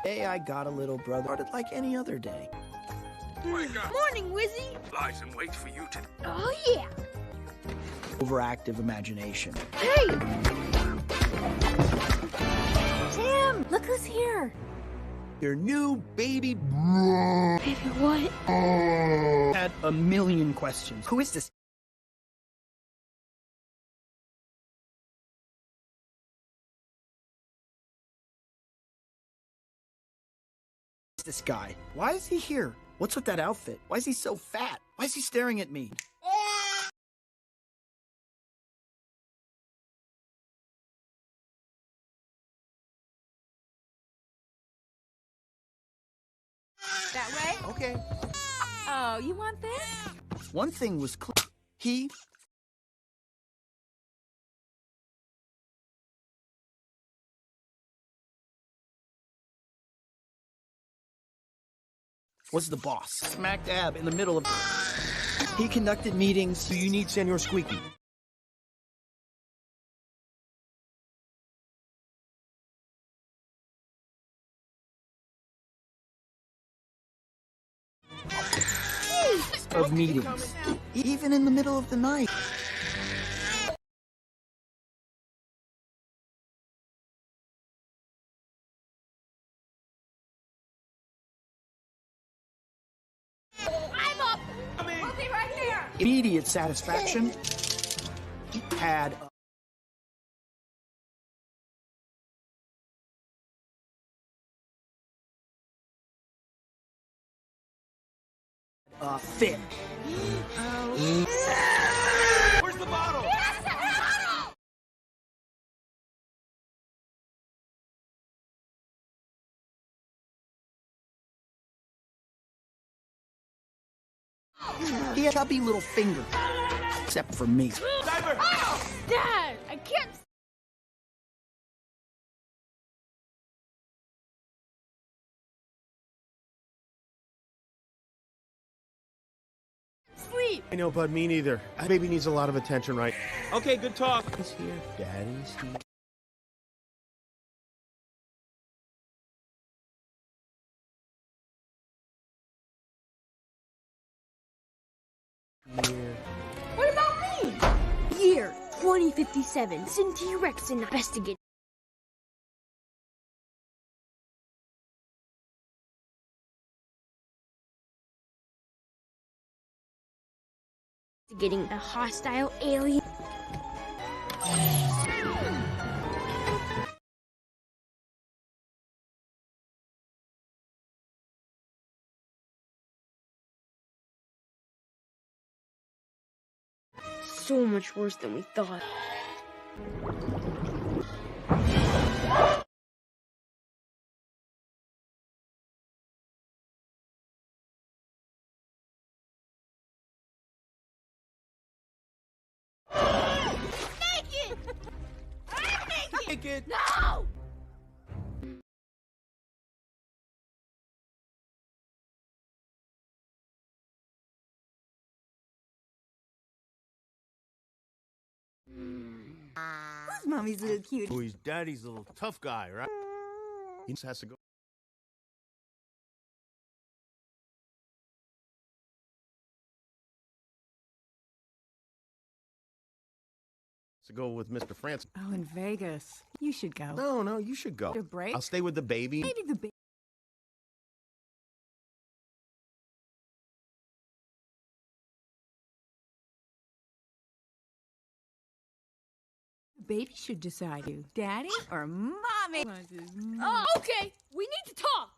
Day I got a little brother. Started like any other day. Wake up. Morning, Wizzy. Lies and waits for you to... Oh, yeah. Overactive imagination. Hey! Tim, look who's here. Your new baby... Baby, what? Had a million questions. Who is this? This guy? Why is he here? What's with that outfit? Why is he so fat? Why is he staring at me? That way? Okay. Oh, you want this? One thing was clear. He was the boss. Smack dab in the middle of... He conducted meetings. Do you need Senor Squeaky? Of meetings. Even in the middle of the night. I'm up. We'll be right there. Immediate satisfaction. He had a fit. Where's the bottle? He had a chubby little finger. Except for me. Diver! Oh, Dad, I can't sleep. I know, bud, me neither. That baby needs a lot of attention, right? Okay, good talk. He's here. Daddy's here. Here. What about me? Year 2057. Send T-Rex and investigate. Getting a hostile alien. So much worse than we thought. Naked! I'm naked! Naked! No! Who's Mommy's little cutie? Oh, he's Daddy's little tough guy, right? He just has to go. To go with Mr. Francis. Oh, in Vegas. You should go. No, you should go. A break? I'll stay with the baby. Maybe the baby should decide you. Daddy or Mommy? Oh, okay. We need to talk.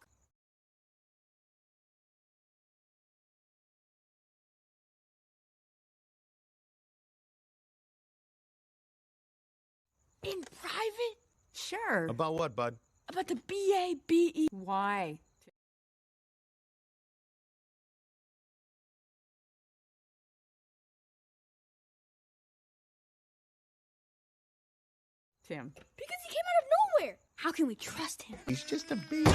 In private? Sure. About what, bud? About the B-A-B-E. Why? Tim. Because he came out of nowhere. How can we trust him? He's just a baby.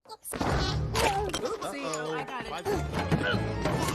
Oopsie. I got it.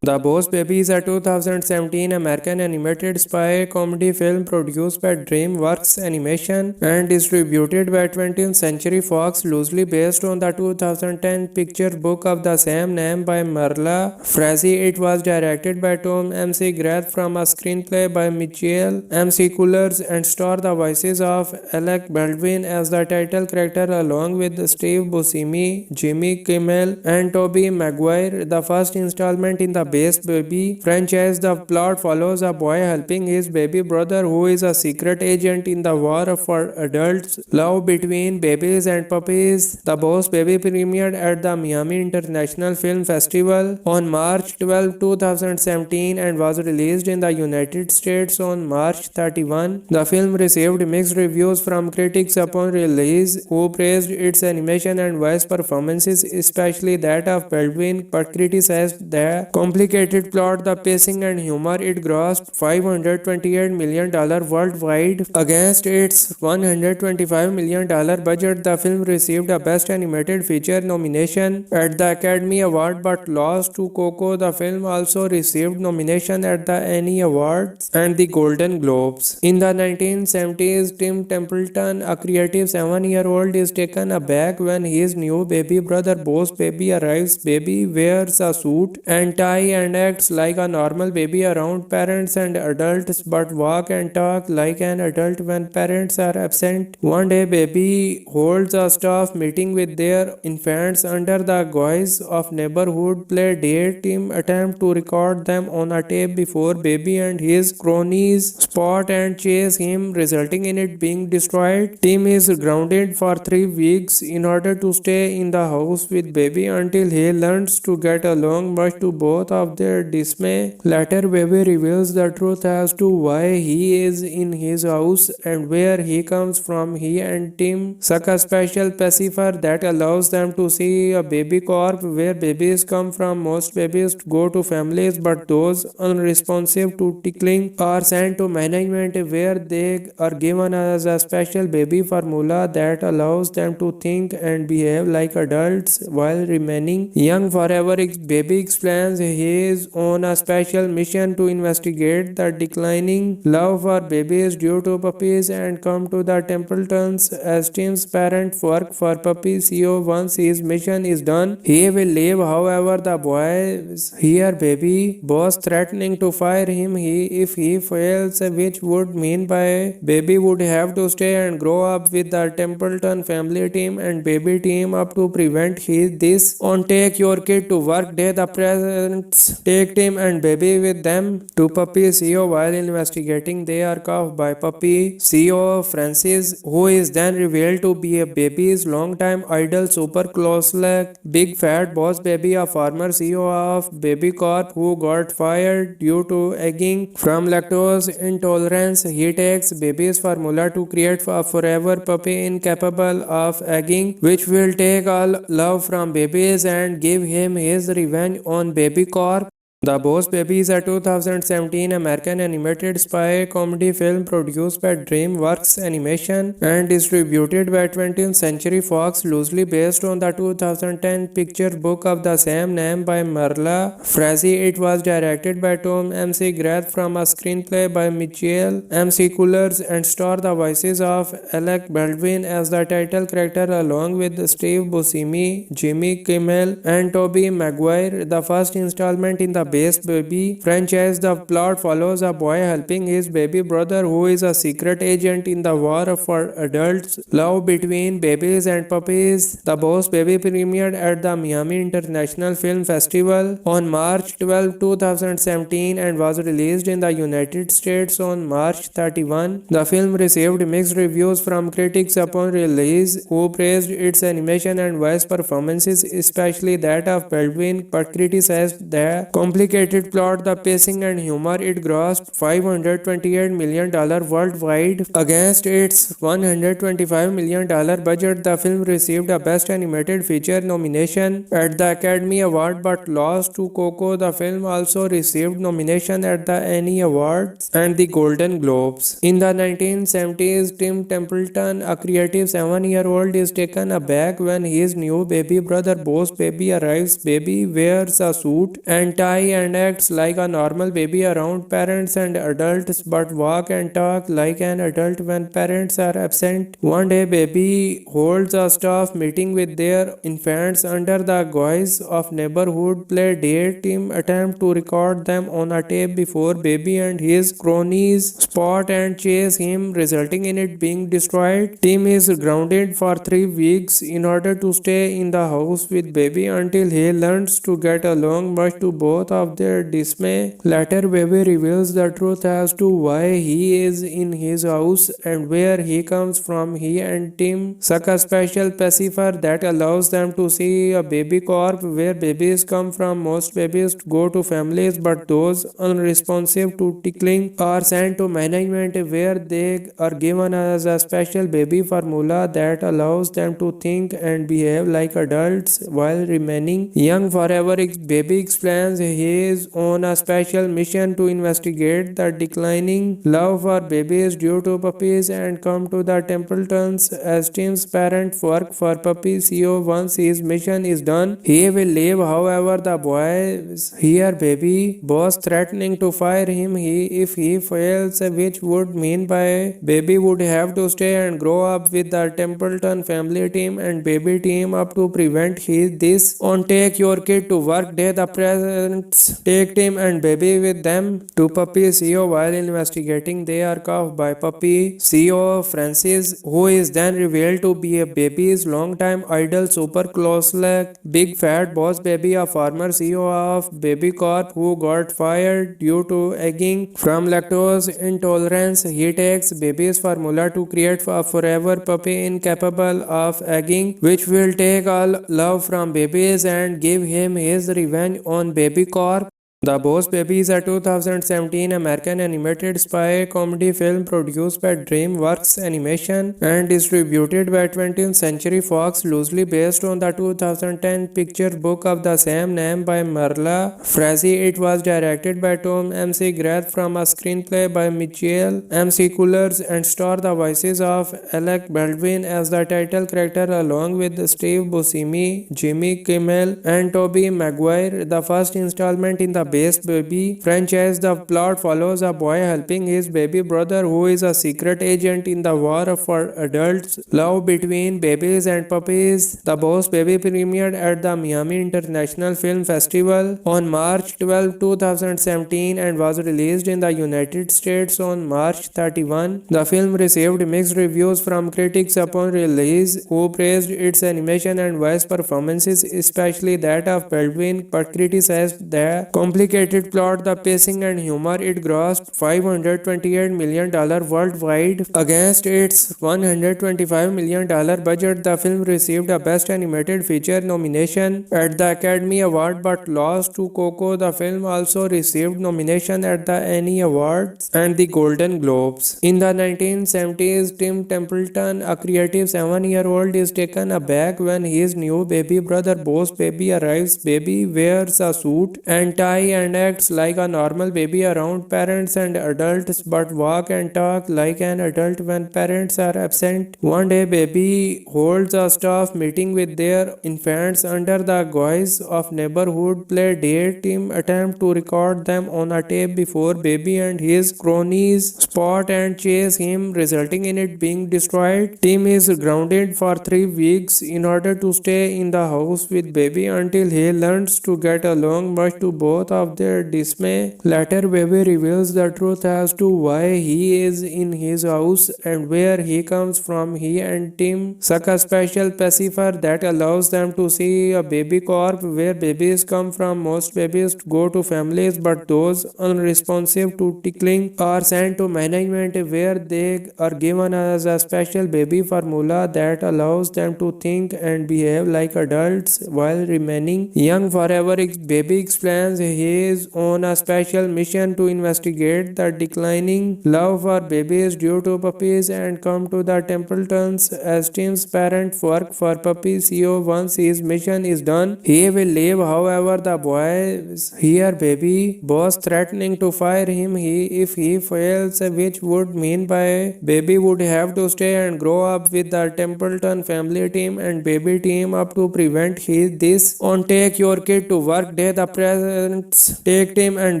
The Boss Baby is a 2017 American animated spy comedy film produced by DreamWorks Animation and distributed by 20th Century Fox, loosely based on the 2010 picture book of the same name by Marla Frazee. It was directed by Tom M.C. Grath from a screenplay by Michael M.C. Coolers and starred the voices of Alec Baldwin as the title character along with Steve Buscemi, Jimmy Kimmel, and Tobey Maguire. The first installment in the Base Baby franchise, the plot follows a boy helping his baby brother who is a secret agent in the war for adults. Love between babies and puppies. The Boss Baby premiered at the Miami International Film Festival on March 12, 2017 and was released in the United States on March 31. The film received mixed reviews from critics upon release, who praised its animation and voice performances, especially that of Baldwin, but criticized the complicated plot, the pacing, and humor. It grossed $528 million worldwide against its $125 million budget. The film received a Best Animated Feature nomination at the Academy Award but lost to Coco. The film also received nomination at the Annie Awards and the Golden Globes. In the 1970s, Tim Templeton, a creative 7-year-old, is taken aback when his new baby brother Boss Baby arrives. Baby wears a suit and tie and acts like a normal baby around parents and adults, but walk and talk like an adult when parents are absent. One day, Baby holds a staff meeting with their infants under the guise of neighborhood play date. Tim attempts to record them on a tape before Baby and his cronies spot and chase him, resulting in it being destroyed. Tim is grounded for 3 weeks in order to stay in the house with Baby until he learns to get along, much to both of their dismay. Later, Baby reveals the truth as to why he is in his house and where he comes from. He and Tim suck a special pacifier that allows them to see a baby corp where babies come from. Most babies go to families, but those unresponsive to tickling are sent to management where they are given as a special baby formula that allows them to think and behave like adults while remaining young forever. Baby explains he is on a special mission to investigate the declining love for babies due to puppies and come to the Templetons as Tim's parents work for Puppy CEO. Once his mission is done, he will leave. However, the boys hear Baby Boss threatening to fire him if he fails, which would mean Baby would have to stay and grow up with the Templeton family team, and Baby team up to prevent this. On Take Your Kid to Work Day, the parents take Tim and Baby with them to Puppy CEO. While investigating, they are caught by Puppy CEO Francis, who is then revealed to be a Baby's longtime idol, super close-like Big Fat Boss Baby, a former CEO of Baby Corp who got fired due to egging from lactose intolerance. He takes Baby's formula to create a forever puppy incapable of egging, which will take all love from babies and give him his revenge on Baby Corp. The Boss Baby is a 2017 American animated spy comedy film produced by DreamWorks Animation and distributed by 20th Century Fox, loosely based on the 2010 picture book of the same name by Marla Frazee. It was directed by Tom M.C. Grath from a screenplay by Michael M.C. Coolers and starred the voices of Alec Baldwin as the title character along with Steve Buscemi, Jimmy Kimmel, and Tobey Maguire. The first installment in the Base Baby franchise, the plot follows a boy helping his baby brother who is a secret agent in the war for adults. Love between babies and puppies. The Boss Baby premiered at the Miami International Film Festival on March 12, 2017 and was released in the United States on March 31. The film received mixed reviews from critics upon release, who praised its animation and voice performances, especially that of Baldwin, but criticized the complicated plot, the pacing and humor, it grossed $528 million worldwide against its $125 million budget. The film received a Best Animated Feature nomination at the Academy Award but lost to Coco. The film also received nomination at the Annie Awards and the Golden Globes. In the 1970s, Tim Templeton, a creative 7-year-old, is taken aback when his new baby brother Boss Baby arrives. Baby wears a suit and tie and acts like a normal baby around parents and adults but walk and talk like an adult when parents are absent. One day, Baby holds a staff meeting with their infants under the guise of neighborhood play date. Tim attempts to record them on a tape before Baby and his cronies spot and chase him, resulting in it being destroyed. Tim is grounded for 3 weeks in order to stay in the house with Baby until he learns to get along, much to both of their dismay. Later, Baby reveals the truth as to why he is in his house and where he comes from. He and Tim suck a special pacifier that allows them to see a baby corpse where babies come from. Most babies go to families, but those unresponsive to tickling are sent to management where they are given as a special baby formula that allows them to think and behave like adults while remaining young forever. Baby explains he is on a special mission to investigate the declining love for babies due to puppies and come to the Templetons as Tim's parents work for Puppy CEO. Once his mission is done, he will leave. However, the boys hear Baby Boss threatening to fire him if he fails, which would mean Baby would have to stay and grow up with the Templeton family. Team and Baby team up to prevent this. On Take Your Kid to Work Day, the parents take Tim and Baby with them to Puppy CEO. While investigating, they are caught by Puppy CEO Francis, who is then revealed to be a Baby's longtime idol, super close-like big fat boss Baby, a former CEO of Baby Corp who got fired due to egging from lactose intolerance. He takes Baby's formula to create a forever puppy incapable of egging, which will take all love from babies and give him his revenge on Baby Corp. The Boss Baby is a 2017 American animated spy comedy film produced by DreamWorks Animation and distributed by 20th Century Fox, loosely based on the 2010 picture book of the same name by Marla Frazee. It was directed by Tom M.C. Grath from a screenplay by Michael M.C. Coolers and starred the voices of Alec Baldwin as the title character along with Steve Buscemi, Jimmy Kimmel, and Tobey Maguire. The first installment in the Base Baby franchise, the plot follows a boy helping his baby brother who is a secret agent in the war for adults. Love between babies and puppies. The Boss Baby premiered at the Miami International Film Festival on March 12, 2017 and was released in the United States on March 31. The film received mixed reviews from critics upon release, who praised its animation and voice performances, especially that of Baldwin, but criticized the complicated plot, the pacing and humor. It grossed $528 million worldwide against its $125 million budget. The film received a Best Animated Feature nomination at the Academy Award but lost to Coco. The film also received nomination at the Annie Awards and the Golden Globes. In the 1970s, Tim Templeton, a creative 7-year-old, is taken aback when his new baby brother Boss Baby arrives. Baby wears a suit and tie and acts like a normal baby around parents and adults but walk and talk like an adult when parents are absent. One day, Baby holds a staff meeting with their infants under the guise of neighborhood play date. Tim attempts to record them on a tape before Baby and his cronies spot and chase him, resulting in it being destroyed. Tim is grounded for 3 weeks in order to stay in the house with Baby until he learns to get along, much to both of their dismay. Later, Baby reveals the truth as to why he is in his house and where he comes from. He and Tim suck a special pacifier that allows them to see a baby corpse where babies come from. Most babies go to families, but those unresponsive to tickling are sent to management where they are given as a special baby formula that allows them to think and behave like adults while remaining young forever. Baby explains he he is on a special mission to investigate the declining love for babies due to puppies and come to the Templetons as Tim's parent work for puppy CEO. Once his mission is done, he will leave. However, the boys hear baby boss threatening to fire him if he fails, which would mean by baby would have to stay and grow up with the Templeton family team, and baby team up to prevent this. On Take Your Kid to Work Day, the parents take Tim and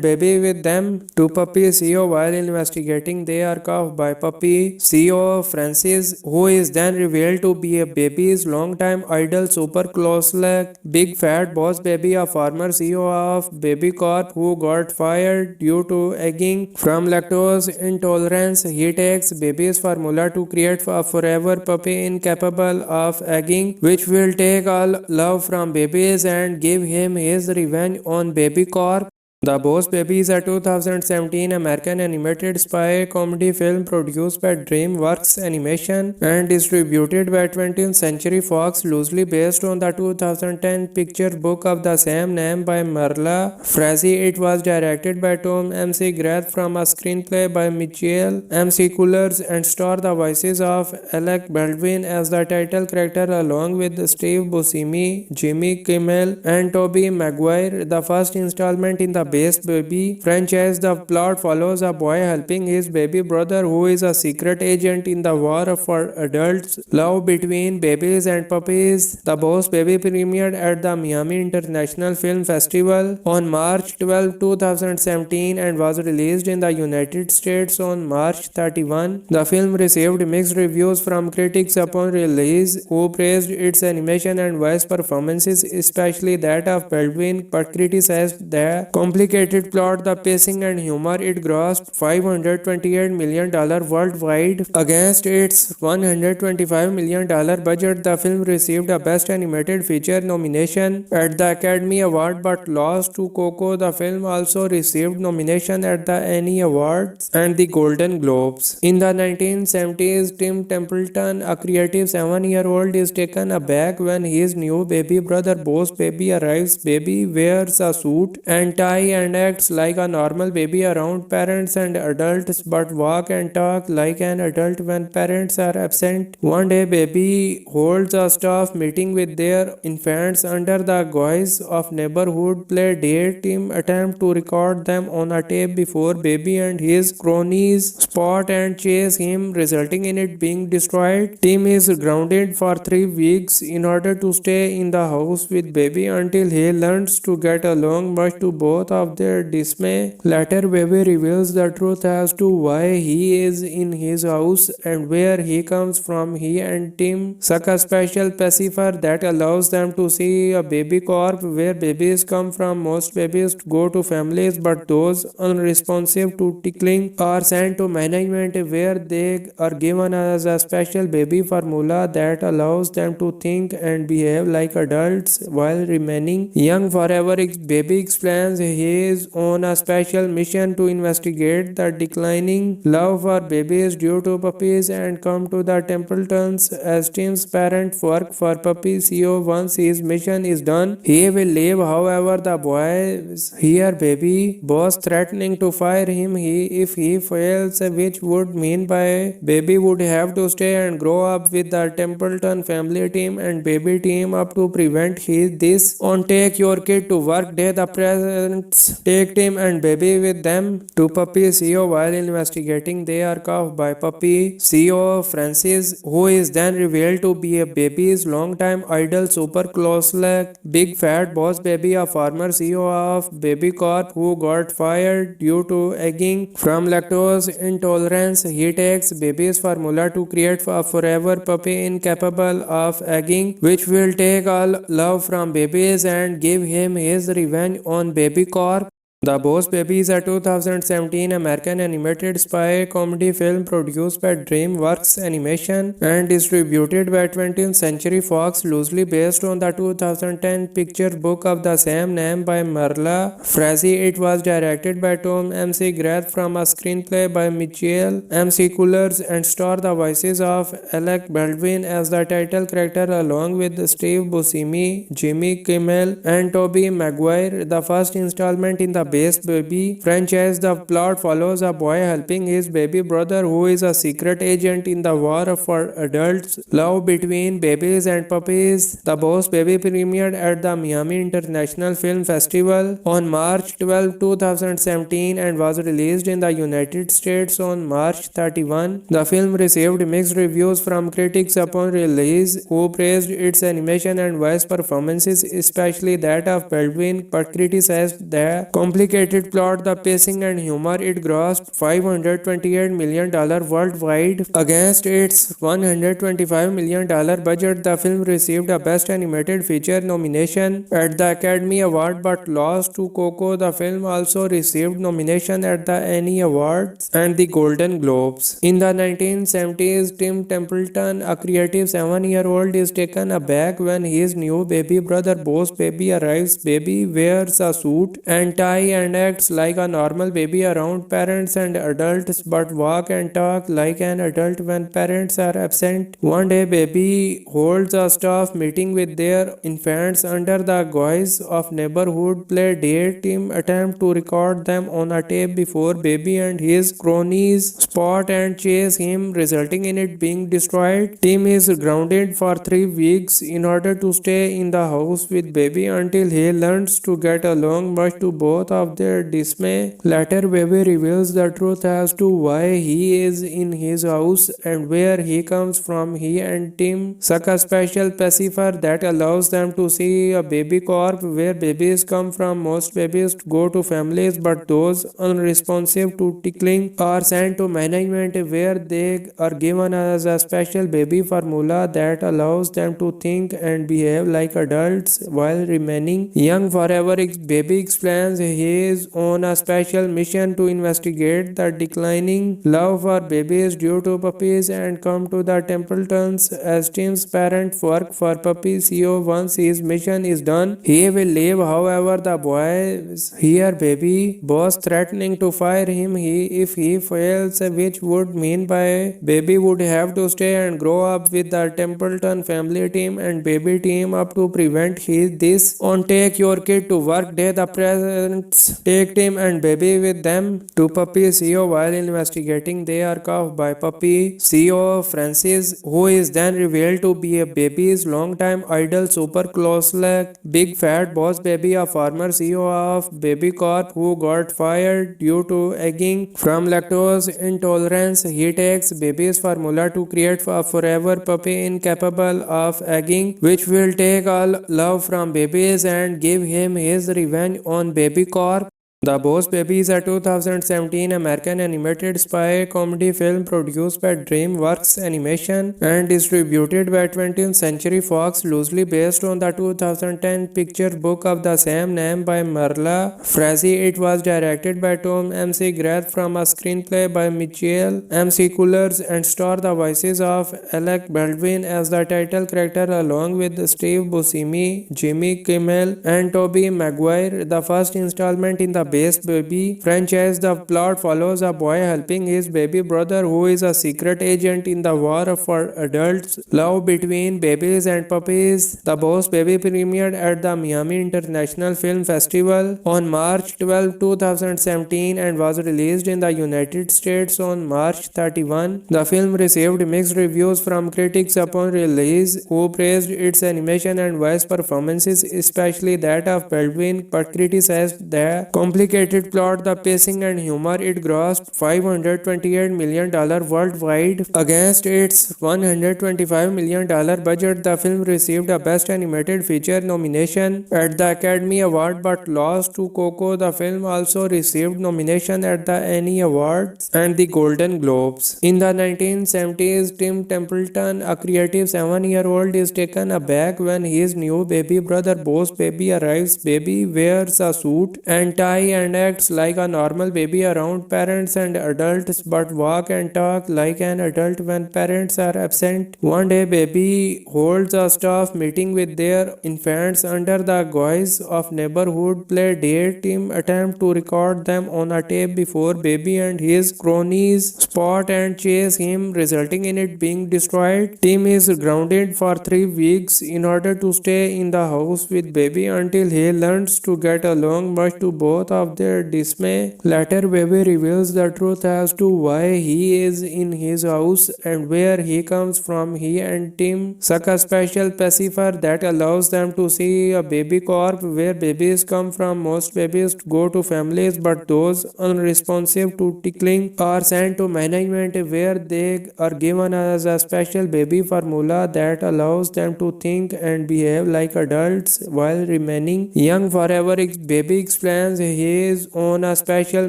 baby with them to puppy CEO. While investigating, they are caught by puppy CEO Francis, who is then revealed to be a baby's longtime idol, super close like big fat boss baby, a former CEO of Baby Corp who got fired due to egging from lactose intolerance. He takes baby's formula to create a forever puppy incapable of egging, which will take all love from babies and give him his revenge on Baby Corp. The Boss Baby is a 2017 American animated spy comedy film produced by DreamWorks Animation and distributed by 20th Century Fox, loosely based on the 2010 picture book of the same name by Marla Frazee. It was directed by Tom M.C. Grath from a screenplay by Michael M.C. Coolers and starred the voices of Alec Baldwin as the title character along with Steve Buscemi, Jimmy Kimmel, and Tobey Maguire. The first installment in the Base Baby franchise, the plot follows a boy helping his baby brother who is a secret agent in the war for adults. Love between babies and puppies. The Boss Baby premiered at the Miami International Film Festival on March 12, 2017 and was released in the United States on March 31. The film received mixed reviews from critics upon release, who praised its animation and voice performances, especially that of Baldwin, but criticized the complicated plot, the pacing, and humor. It grossed $528 million worldwide against its $125 million budget. The film received a Best Animated Feature nomination at the Academy Award but lost to Coco. The film also received nomination at the Annie Awards and the Golden Globes. In the 1970s, Tim Templeton, a creative 7-year-old, is taken aback when his new baby brother Boss Baby arrives. Baby wears a suit and tie and acts like a normal baby around parents and adults, but walk and talk like an adult when parents are absent. One day, baby holds a staff meeting with their infants under the guise of neighborhood play date. Tim attempts to record them on a tape before baby and his cronies spot and chase him, resulting in it being destroyed. Tim is grounded for 3 weeks in order to stay in the house with baby until he learns to get along, much to both of their dismay. Later, baby reveals the truth as to why he is in his house and where he comes from. He and Tim suck a special pacifier that allows them to see a baby corp where babies come from. Most babies go to families, but those unresponsive to tickling are sent to management where they are given as a special baby formula that allows them to think and behave like adults while remaining young forever. Baby explains he is on a special mission to investigate the declining love for babies due to puppies and come to the Templetons as Tim's parent work for puppy CEO. Once his mission is done, he will leave. However, the boys hear baby boss threatening to fire him if he fails, which would mean by baby would have to stay and grow up with the Templeton family team, and baby team up to prevent this. On Take Your Kid to Work Day, the parents take Tim and baby with them to puppy CEO. While investigating, they are caught by puppy CEO Francis, who is then revealed to be a baby's longtime idol, super close like big fat boss baby, a former CEO of Baby Corp who got fired due to egging from lactose intolerance. He takes baby's formula to create a forever puppy incapable of egging, which will take all love from babies and give him his revenge on Baby Corp. The Boss Baby is a 2017 American animated spy comedy film produced by DreamWorks Animation and distributed by 20th Century Fox, loosely based on the 2010 picture book of the same name by Marla Frazee. It was directed by Tom M.C. Grath from a screenplay by Michael M.C. Coolers and starred the voices of Alec Baldwin as the title character along with Steve Buscemi, Jimmy Kimmel, and Tobey Maguire. The first installment in the Base Baby franchise, the plot follows a boy helping his baby brother who is a secret agent in the war for adults. Love between babies and puppies. The Boss Baby premiered at the Miami International Film Festival on March 12, 2017 and was released in the United States on March 31. The film received mixed reviews from critics upon release, who praised its animation and voice performances, especially that of Baldwin, but criticized the complicated plot, the pacing, and humor. It grossed $528 million worldwide against its $125 million budget. The film received a Best Animated Feature nomination at the Academy Award but lost to Coco. The film also received nomination at the Annie Awards and the Golden Globes. In the 1970s, Tim Templeton, a creative 7-year-old, is taken aback when his new baby brother Boss Baby arrives. Baby wears a suit and tie and acts like a normal baby around parents and adults, but walk and talk like an adult when parents are absent. One day, Baby holds a staff meeting with their infants under the guise of neighborhood play date. Tim attempts to record them on a tape before Baby and his cronies spot and chase him, resulting in it being destroyed. Tim is grounded for 3 weeks in order to stay in the house with Baby until he learns to get along, much to both of their dismay. Later, Baby reveals the truth as to why he is in his house and where he comes from. He and Tim suck a special pacifier that allows them to see a baby corp where babies come from. Most babies go to families, but those unresponsive to tickling are sent to management where they are given as a special baby formula that allows them to think and behave like adults while remaining young forever. Baby explains he is on a special mission to investigate the declining love for babies due to puppies and come to the Templetons as Tim's parents work for Puppy CEO. Once his mission is done, he will leave. However, the boys hear Baby Boss threatening to fire him if he fails, which would mean Baby would have to stay and grow up with the Templeton family team, and Baby team up to prevent this. On Take Your Kid to Work Day, the parents take Tim and Baby with them to Puppy CEO. While investigating, they are caught by Puppy CEO Francis, who is then revealed to be a Baby's longtime idol, super close-like Big Fat Boss Baby, a former CEO of Baby Corp who got fired due to egging from lactose intolerance. He takes Baby's formula to create a forever puppy incapable of egging, which will take all love from babies and give him his revenge on Baby Corp. The Boss Baby is a 2017 American animated spy comedy film produced by DreamWorks Animation and distributed by 20th Century Fox, loosely based on the 2010 picture book of the same name by Marla Frazee. It was directed by Tom M.C. Grath from a screenplay by Michael M.C. Coolers and starred the voices of Alec Baldwin as the title character along with Steve Buscemi, Jimmy Kimmel, and Tobey Maguire. The first installment in the Base Baby franchise, the plot follows a boy helping his baby brother who is a secret agent in the war for adults. Love between babies and puppies. The Boss Baby premiered at the Miami International Film Festival on March 12, 2017 and was released in the United States on March 31. The film received mixed reviews from critics upon release, who praised its animation and voice performances, especially that of Baldwin, but criticized the complicated plot, the pacing, and humor. It grossed $528 million worldwide against its $125 million budget. The film received a Best Animated Feature nomination at the Academy Award but lost to Coco. The film also received nomination at the Annie Awards and the Golden Globes. In the 1970s, Tim Templeton, a creative 7-year-old, is taken aback when his new baby brother Boss Baby arrives. Baby wears a suit and tie and acts like a normal baby around parents and adults but walk and talk like an adult when parents are absent. One day baby holds a staff meeting with their infants under the guise of neighborhood play date. Tim attempt to record them on a tape before baby and his cronies spot and chase him, resulting in it being destroyed. Tim is grounded for 3 weeks in order to stay in the house with baby until he learns to get along, much to both of their dismay. Later, baby reveals the truth as to why he is in his house and where he comes from. He and Tim suck a special pacifier that allows them to see a baby corp where babies come from. Most babies go to families, but those unresponsive to tickling are sent to management where they are given as a special baby formula that allows them to think and behave like adults while remaining young forever. Baby explains he is on a special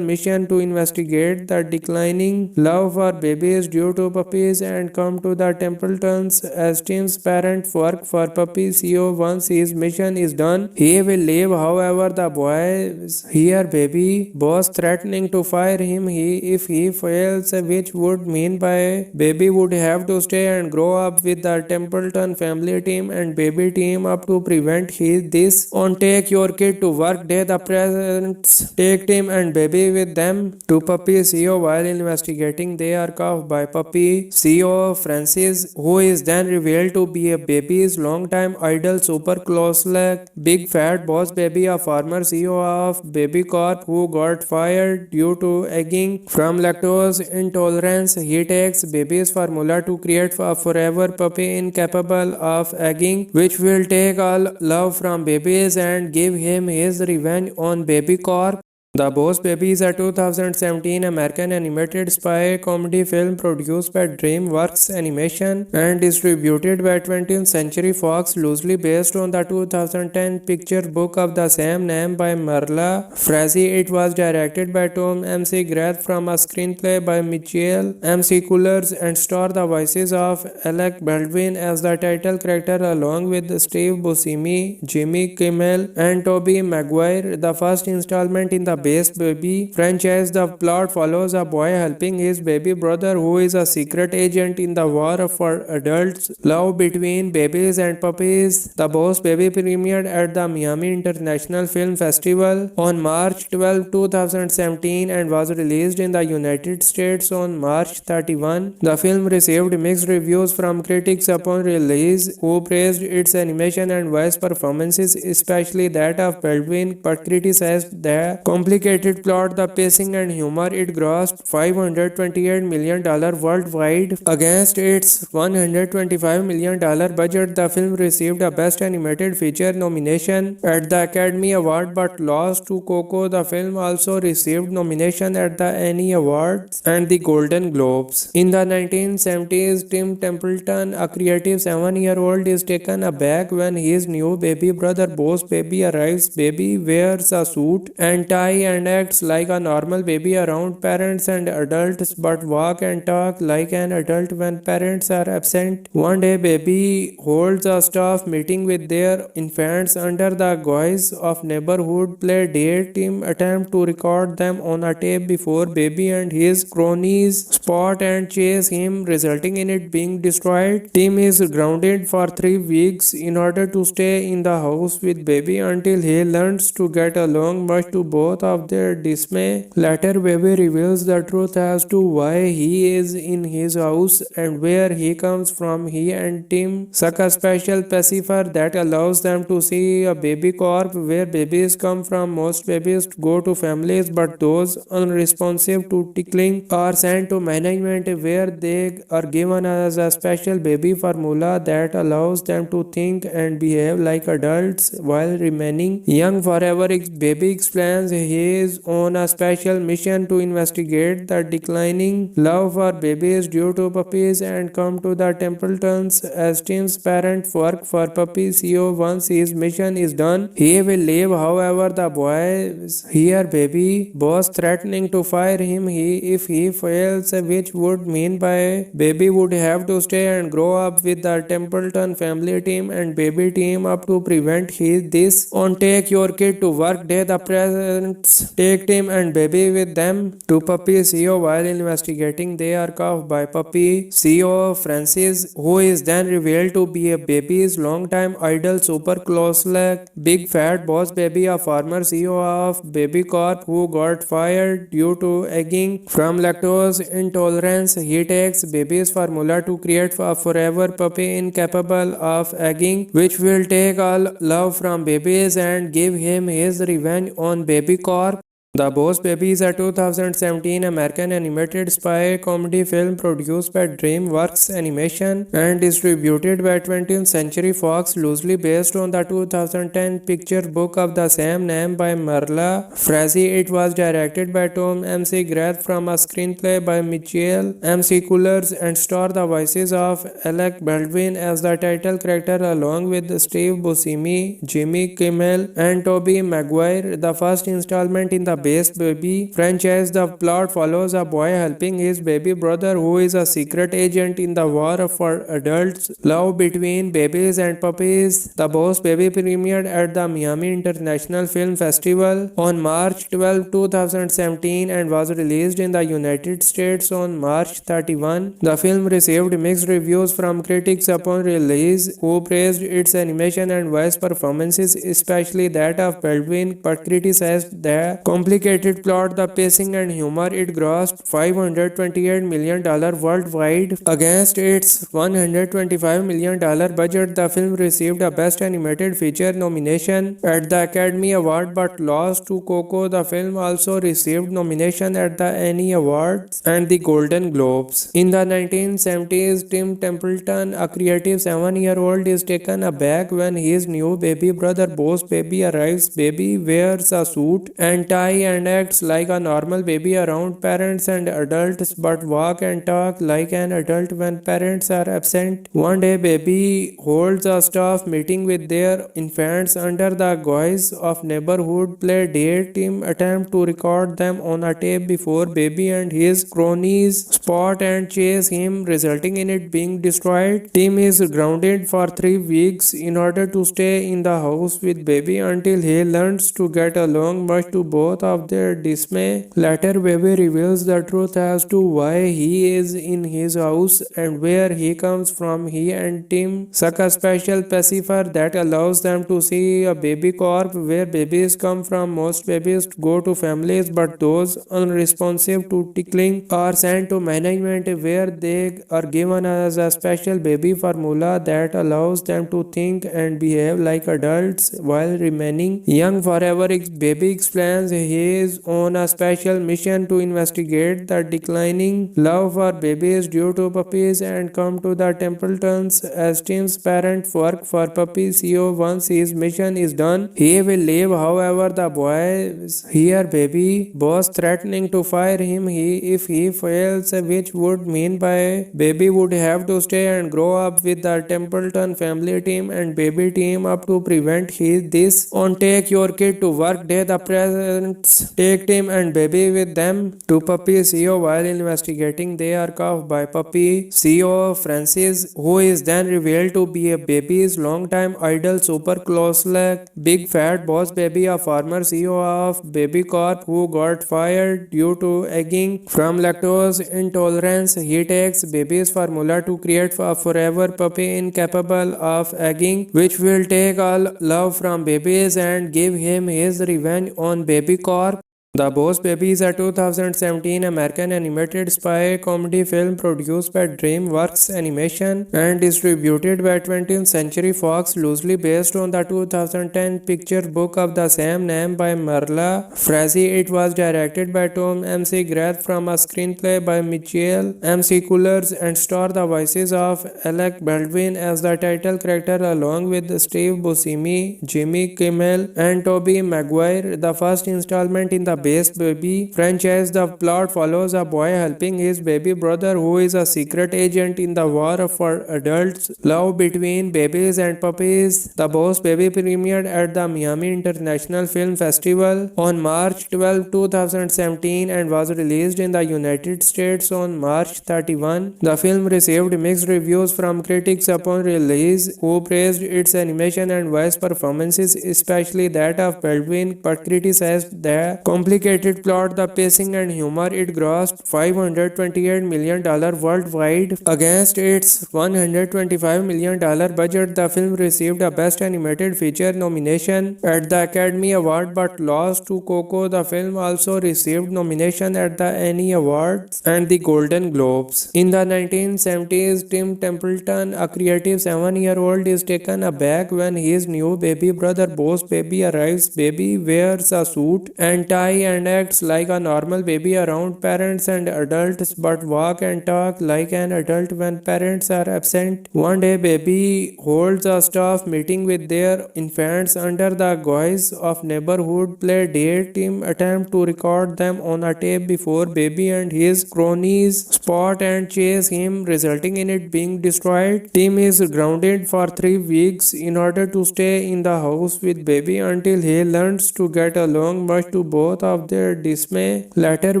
mission to investigate the declining love for babies due to puppies and come to the Templetons as Tim's parents work for puppy CEO. Once his mission is done, he will leave. However, the boys hear baby boss threatening to fire him if he fails, which would mean by baby would have to stay and grow up with the Templeton family team and baby team up to prevent this. On Take Your Kid to Work Day, the parents take Tim and baby with them to puppy CEO. While investigating, they are caught by puppy CEO Francis, who is then revealed to be a baby's longtime idol, super close-like big fat boss baby, a former CEO of Baby Corp who got fired due to egging from lactose intolerance. He takes baby's formula to create a forever puppy incapable of egging, which will take all love from babies and give him his revenge on Baby Corp. The Boss Baby is a 2017 American animated spy comedy film produced by DreamWorks Animation and distributed by 20th Century Fox, loosely based on the 2010 picture book of the same name by Marla Frazee. It was directed by Tom M.C. Grath from a screenplay by Michael M.C. Coolers and starred the voices of Alec Baldwin as the title character along with Steve Buscemi, Jimmy Kimmel, and Tobey Maguire. The first installment in the Base Baby franchise, the plot follows a boy helping his baby brother who is a secret agent in the war for adults. Love between babies and puppies. The Boss Baby premiered at the Miami International Film Festival on March 12, 2017 and was released in the United States on March 31. The film received mixed reviews from critics upon release, who praised its animation and voice performances, especially that of Baldwin, but criticized the complicated plot, the pacing, and humor. It grossed $528 million worldwide against its $125 million budget. The film received a Best Animated Feature nomination at the Academy Award but lost to Coco. The film also received nomination at the Annie Awards and the Golden Globes. In the 1970s, Tim Templeton, a creative 7-year-old, is taken aback when his new baby brother Boss Baby arrives. Baby wears a suit and tie and acts like a normal baby around parents and adults but walk and talk like an adult when parents are absent. One day baby holds a staff meeting with their infants under the guise of neighborhood play date. Tim attempt to record them on a tape before baby and his cronies spot and chase him, resulting in it being destroyed. Tim is grounded for 3 weeks in order to stay in the house with baby until he learns to get along, much to both of their dismay. Later, baby reveals the truth as to why he is in his house and where he comes from. He and Tim suck a special pacifier that allows them to see a baby corp where babies come from. Most babies go to families, but those unresponsive to tickling are sent to management where they are given as a special baby formula that allows them to think and behave like adults while remaining young forever. Baby explains he is on a special mission to investigate the declining love for babies due to puppies and come to the Templetons as Tim's parents work for puppy CEO. Once his mission is done, he will leave. However, the boys hear baby boss threatening to fire him if he fails, which would mean by baby would have to stay and grow up with the Templeton family team and baby team up to prevent this. On Take Your Kid to Work Day, the parents templars take Tim and Baby with them to Puppy CEO while investigating. They are caught by Puppy CEO Francis, who is then revealed to be a Baby's longtime idol, super close-like big fat boss Baby, a former CEO of Baby Corp who got fired due to egging from lactose intolerance. He takes Baby's formula to create a forever puppy incapable of egging, which will take all love from Babies and give him his revenge on Baby Corp. The Boss Baby is a 2017 American animated spy comedy film produced by DreamWorks Animation and distributed by 20th Century Fox, loosely based on the 2010 picture book of the same name by Marla Frazee. It was directed by Tom M.C. Grath from a screenplay by Michael M.C. Coolers and starred the voices of Alec Baldwin as the title character along with Steve Buscemi, Jimmy Kimmel, and Tobey Maguire. The first installment in the Base Baby franchise, the plot follows a boy helping his baby brother who is a secret agent in the war for adults. Love between babies and puppies. The Boss Baby premiered at the Miami International Film Festival on March 12, 2017 and was released in the United States on March 31. The film received mixed reviews from critics upon release, who praised its animation and voice performances, especially that of Baldwin, but criticized the complicated plot, the pacing, and humor. It grossed $528 million worldwide against its $125 million budget. The film received a Best Animated Feature nomination at the Academy Award but lost to Coco. The film also received nomination at the Annie Awards and the Golden Globes. In the 1970s, Tim Templeton, a creative 7-year-old, is taken aback when his new baby brother Boss Baby arrives. Baby wears a suit and tie and acts like a normal baby around parents and adults, but walk and talk like an adult when parents are absent. One day, Baby holds a staff meeting with their infants under the guise of neighborhood play date. Tim attempts to record them on a tape before Baby and his cronies spot and chase him, resulting in it being destroyed. Tim is grounded for 3 weeks in order to stay in the house with Baby until he learns to get along, much to both of their dismay. Later, Baby reveals the truth as to why he is in his house and where he comes from. He and Tim suck a special pacifier that allows them to see a baby corp where babies come from. Most babies go to families, but those unresponsive to tickling are sent to management where they are given as a special baby formula that allows them to think and behave like adults while remaining young forever. Baby explains he is on a special mission to investigate the declining love for babies due to puppies and come to the Templetons as Tim's parent work for Puppy CEO. Once his mission is done, he will leave. However, the boys hear Baby Boss threatening to fire him if he fails, which would mean Baby would have to stay and grow up with the Templeton family team and Baby team up to prevent this. On Take Your Kid to Work Day, the parents take Tim and Baby with them to Puppy CEO while investigating. They are caught by Puppy CEO Francis, who is then revealed to be a Baby's longtime idol, super close-like big fat boss Baby, a former CEO of Baby Corp who got fired due to egging from lactose intolerance. He takes Baby's formula to create a forever puppy incapable of egging, which will take all love from Babies and give him his revenge on Baby Corp. The Boss Baby is a 2017 American animated spy comedy film produced by DreamWorks Animation and distributed by 20th Century Fox, loosely based on the 2010 picture book of the same name by Marla Frazee. It was directed by Tom M.C. Grath from a screenplay by Michael M.C. Coolers and starred the voices of Alec Baldwin as the title character along with Steve Buscemi, Jimmy Kimmel, and Tobey Maguire. The first installment in the base baby franchise. The plot follows a boy helping his baby brother who is a secret agent in the war for adults. Love between babies and puppies. The Boss Baby premiered at the Miami International Film Festival on March 12, 2017 and was released in the United States on March 31. The film received mixed reviews from critics upon release, who praised its animation and voice performances, especially that of Baldwin, but criticized the complicated plot, the pacing, and humor. It grossed $528 million worldwide against its $125 million budget. The film received a Best Animated Feature nomination at the Academy Award but lost to Coco. The film also received nomination at the Annie Awards and the Golden Globes. In the 1970s, Tim Templeton, a creative 7-year-old, is taken aback when his new baby brother Boss Baby arrives. Baby wears a suit and tie and acts like a normal baby around parents and adults but walk and talk like an adult when parents are absent. One day, Baby holds a staff meeting with their infants under the guise of neighborhood play date. Tim attempts to record them on a tape before Baby and his cronies spot and chase him, resulting in it being destroyed. Tim is grounded for 3 weeks in order to stay in the house with Baby until he learns to get along, much to both of their dismay. Later,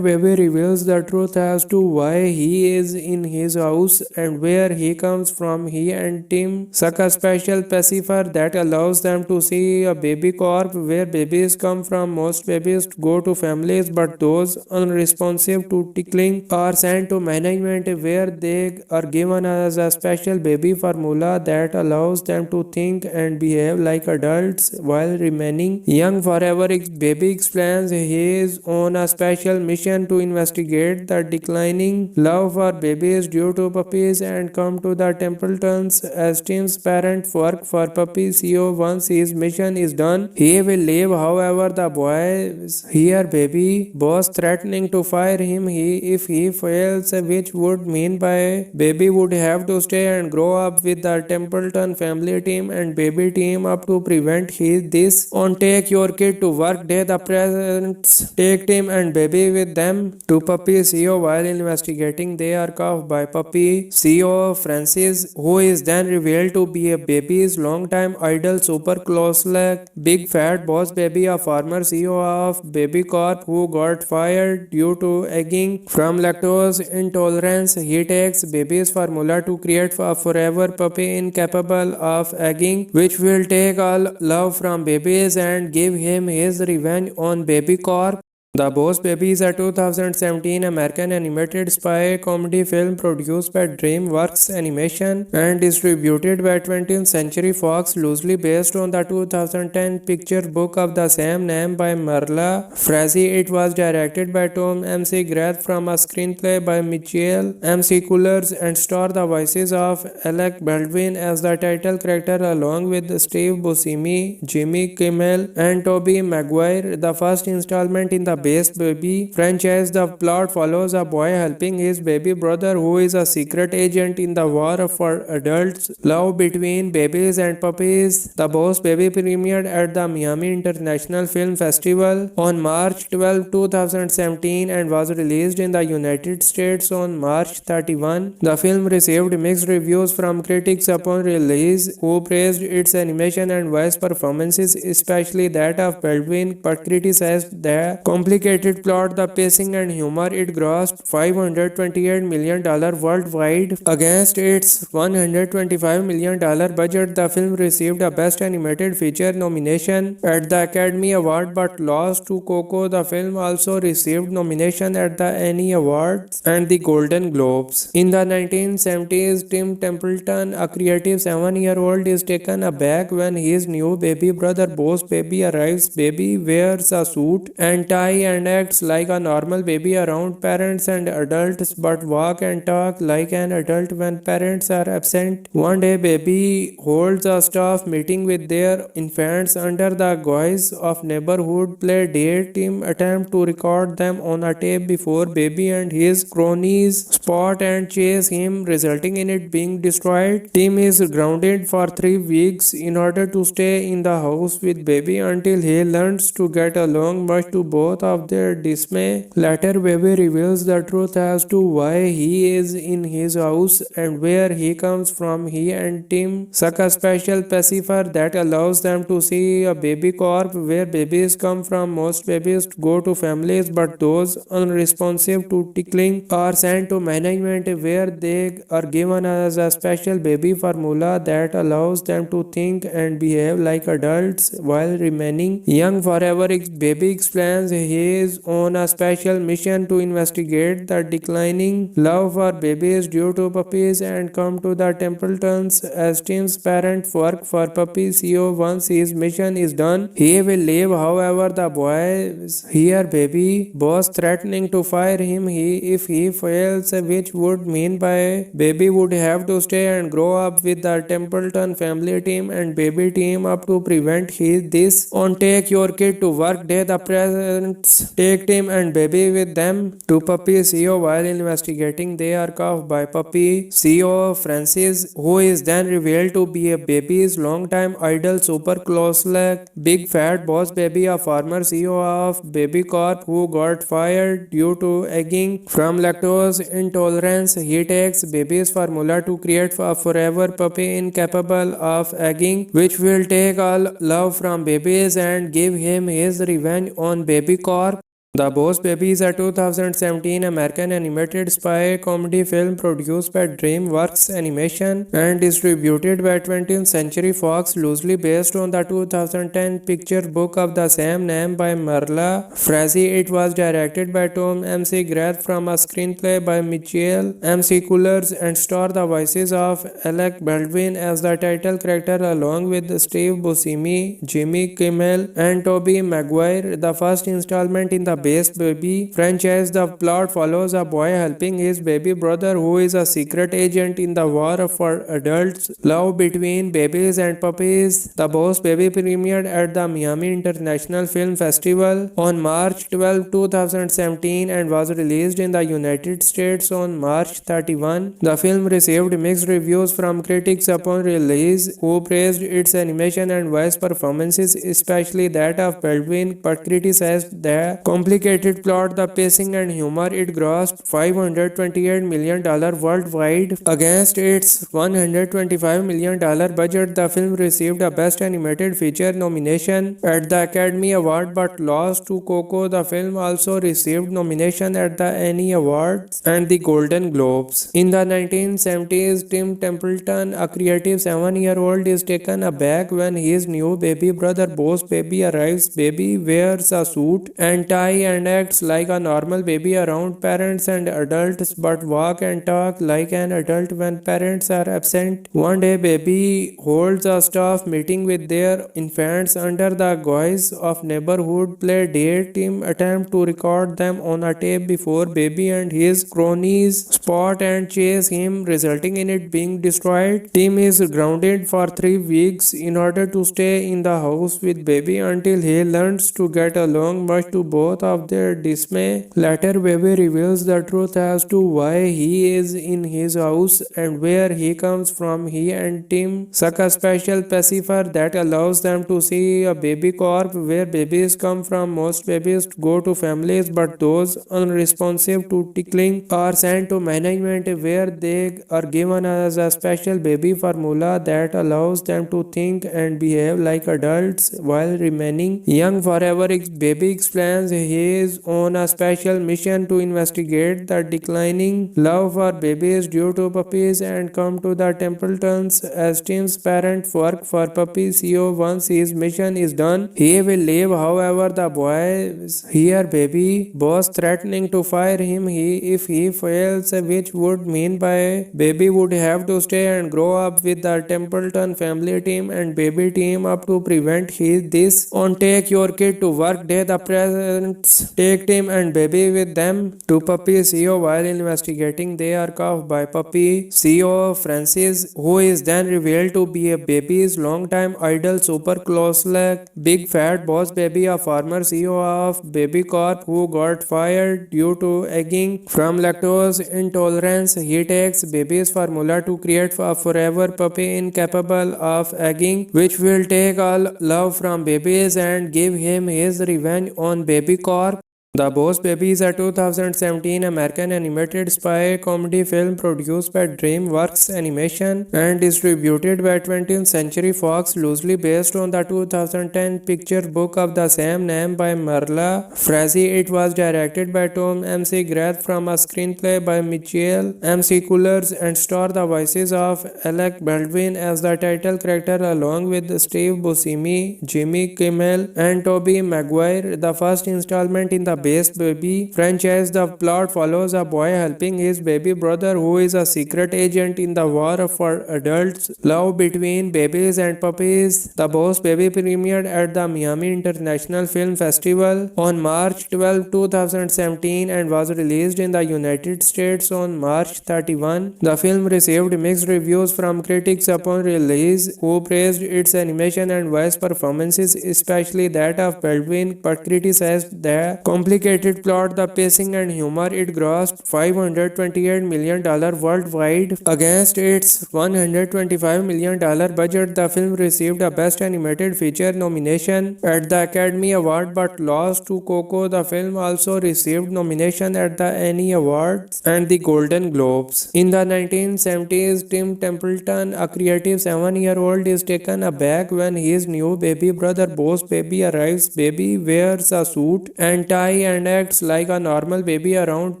Baby reveals the truth as to why he is in his house and where he comes from. He and Tim suck a special pacifier that allows them to see a baby corp where babies come from. Most babies go to families, but those unresponsive to tickling are sent to management where they are given as a special baby formula that allows them to think and behave like adults while remaining young forever. Baby explains he is on a special mission to investigate the declining love for babies due to puppies and come to the Templetons as Tim's parent work for puppy CEO. Once his mission is done, he will leave. However, the boys hear Baby Boss threatening to fire him if he fails, which would mean Baby would have to stay and grow up with the Templeton family team and Baby team up to prevent this. On Take Your Kid to Work Day, the parents take Tim and Baby with them to puppy CEO. While investigating, they are caught by puppy CEO Francis, who is then revealed to be a Baby's longtime idol, super close-like Big Fat Boss Baby, a former CEO of Baby Corp who got fired due to egging from lactose intolerance. He takes Baby's formula to create a forever puppy incapable of egging, which will take all love from babies and give him his revenge on Baby Corp. The Boss Baby is a 2017 American animated spy comedy film produced by DreamWorks Animation and distributed by 20th Century Fox, loosely based on the 2010 picture book of the same name by Marla Frazee. It was directed by Tom M.C. Grath from a screenplay by Michael M.C. Coolers and starred the voices of Alec Baldwin as the title character along with Steve Buscemi, Jimmy Kimmel, and Tobey Maguire. The first installment in the Base Baby franchise. The plot follows a boy helping his baby brother who is a secret agent in the war for adults. Love between babies and puppies. The Boss Baby premiered at the Miami International Film Festival on March 12, 2017 and was released in the United States on March 31. The film received mixed reviews from critics upon release, who praised its animation and voice performances, especially that of Baldwin, but criticized the complicated plot, the pacing, and humor. It grossed $528 million worldwide against its $125 million budget. The film received a Best Animated Feature nomination at the Academy Award but lost to Coco. The film also received nomination at the Annie Awards and the Golden Globes. In the 1970s, Tim Templeton, a creative 7-year-old, is taken aback when his new baby brother Boss Baby arrives. Baby wears a suit and tie and acts like a normal baby around parents and adults but walk and talk like an adult when parents are absent. One day, Baby holds a staff meeting with their infants under the guise of neighborhood play date. Tim attempts to record them on a tape before Baby and his cronies spot and chase him, resulting in it being destroyed. Tim is grounded for 3 weeks in order to stay in the house with Baby until he learns to get along, much to both of their dismay. Later, baby reveals the truth as to why he is in his house and where he comes from. He and Tim suck a special pacifier that allows them to see a baby corpse where babies come from. Most babies go to families, but those unresponsive to tickling are sent to management where they are given as a special baby formula that allows them to think and behave like adults while remaining young forever. Baby explains he is on a special mission to investigate the declining love for babies due to puppies and come to the Templetons as Tim's parents work for puppy CEO. Once his mission is done, he will leave. However, the boys hear baby boss threatening to fire him if he fails, which would mean by baby would have to stay and grow up with the Templeton family team and baby team up to prevent this. On Take Your Kid to Work Day, the parents take Tim and baby with them to puppy CEO. While investigating, they are caught by puppy CEO Francis, who is then revealed to be a baby's longtime idol, super close-like big fat boss baby, a former CEO of Baby Corp who got fired due to egging from lactose intolerance. He takes baby's formula to create a forever puppy incapable of egging, which will take all love from babies and give him his revenge on Baby Corp. The Boss Baby is a 2017 American animated spy comedy film produced by DreamWorks Animation and distributed by 20th Century Fox, loosely based on the 2010 picture book of the same name by Marla Frazee. It was directed by Tom M.C. Grath from a screenplay by Michael M.C. Coolers and starred the voices of Alec Baldwin as the title character along with Steve Buscemi, Jimmy Kimmel, and Tobey Maguire. The first installment in the Base Baby franchise, the plot follows a boy helping his baby brother who is a secret agent in the war for adults. Love between babies and puppies. The Boss Baby premiered at the Miami International Film Festival on March 12, 2017 and was released in the United States on March 31. The film received mixed reviews from critics upon release, who praised its animation and voice performances, especially that of Baldwin, but criticized the complicated plot, the pacing, and humor. It grossed $528 million worldwide against its $125 million budget. The film received a Best Animated Feature nomination at the Academy Award but lost to Coco. The film also received nomination at the Annie Awards and the Golden Globes. In the 1970s, Tim Templeton, a creative 7-year-old, is taken aback when his new baby brother Boss Baby arrives. Baby wears a suit and tie and acts like a normal baby around parents and adults but walk and talk like an adult when parents are absent. One day, baby holds a staff meeting with their infants under the guise of neighborhood play date. Tim attempts to record them on a tape before baby and his cronies spot and chase him, resulting in it being destroyed. Tim is grounded for 3 weeks in order to stay in the house with baby until he learns to get along, much to both of their dismay. Later, baby reveals the truth as to why he is in his house and where he comes from. He and Tim suck a special pacifier that allows them to see a baby corpse where babies come from. Most babies go to families, but those unresponsive to tickling are sent to management where they are given as a special baby formula that allows them to think and behave like adults while remaining young forever. Baby explains he is on a special mission to investigate the declining love for babies due to puppies and come to the Templetons as Tim's parents work for puppy CEO. Once his mission is done, he will leave. However, the boys hear baby boss threatening to fire him if he fails, which would mean by baby would have to stay and grow up with the Templeton family team and baby team up to prevent this. On Take Your Kid to Work Day, the parents take Tim and baby with them to puppy CEO. While investigating, they are caught by puppy CEO Francis, who is then revealed to be a baby's longtime idol, super close-like big fat boss baby, a former CEO of Baby Corp who got fired due to egging from lactose intolerance. He takes baby's formula to create a forever puppy incapable of egging, which will take all love from babies and give him his revenge on Baby Corp. The Boss Baby is a 2017 American animated spy comedy film produced by DreamWorks Animation and distributed by 20th Century Fox, loosely based on the 2010 picture book of the same name by Marla Frazee. It was directed by Tom M.C. Grath from a screenplay by Michael M.C. Coolers and starred the voices of Alec Baldwin as the title character along with Steve Buscemi, Jimmy Kimmel, and Tobey Maguire. The first installment in the Base Baby franchise, the plot follows a boy helping his baby brother who is a secret agent in the war for adults. Love between babies and puppies. The Boss Baby premiered at the Miami International Film Festival on March 12, 2017 and was released in the United States on March 31. The film received mixed reviews from critics upon release, who praised its animation and voice performances, especially that of Baldwin, but criticized the complicated plot, the pacing, and humor. It grossed $528 million worldwide against its $125 million budget. The film received a Best Animated Feature nomination at the Academy Award but lost to Coco. The film also received nomination at the Annie Awards and the Golden Globes. In the 1970s, Tim Templeton, a creative 7-year-old, is taken aback when his new baby brother Boss Baby arrives. Baby wears a suit and tie and acts like a normal baby around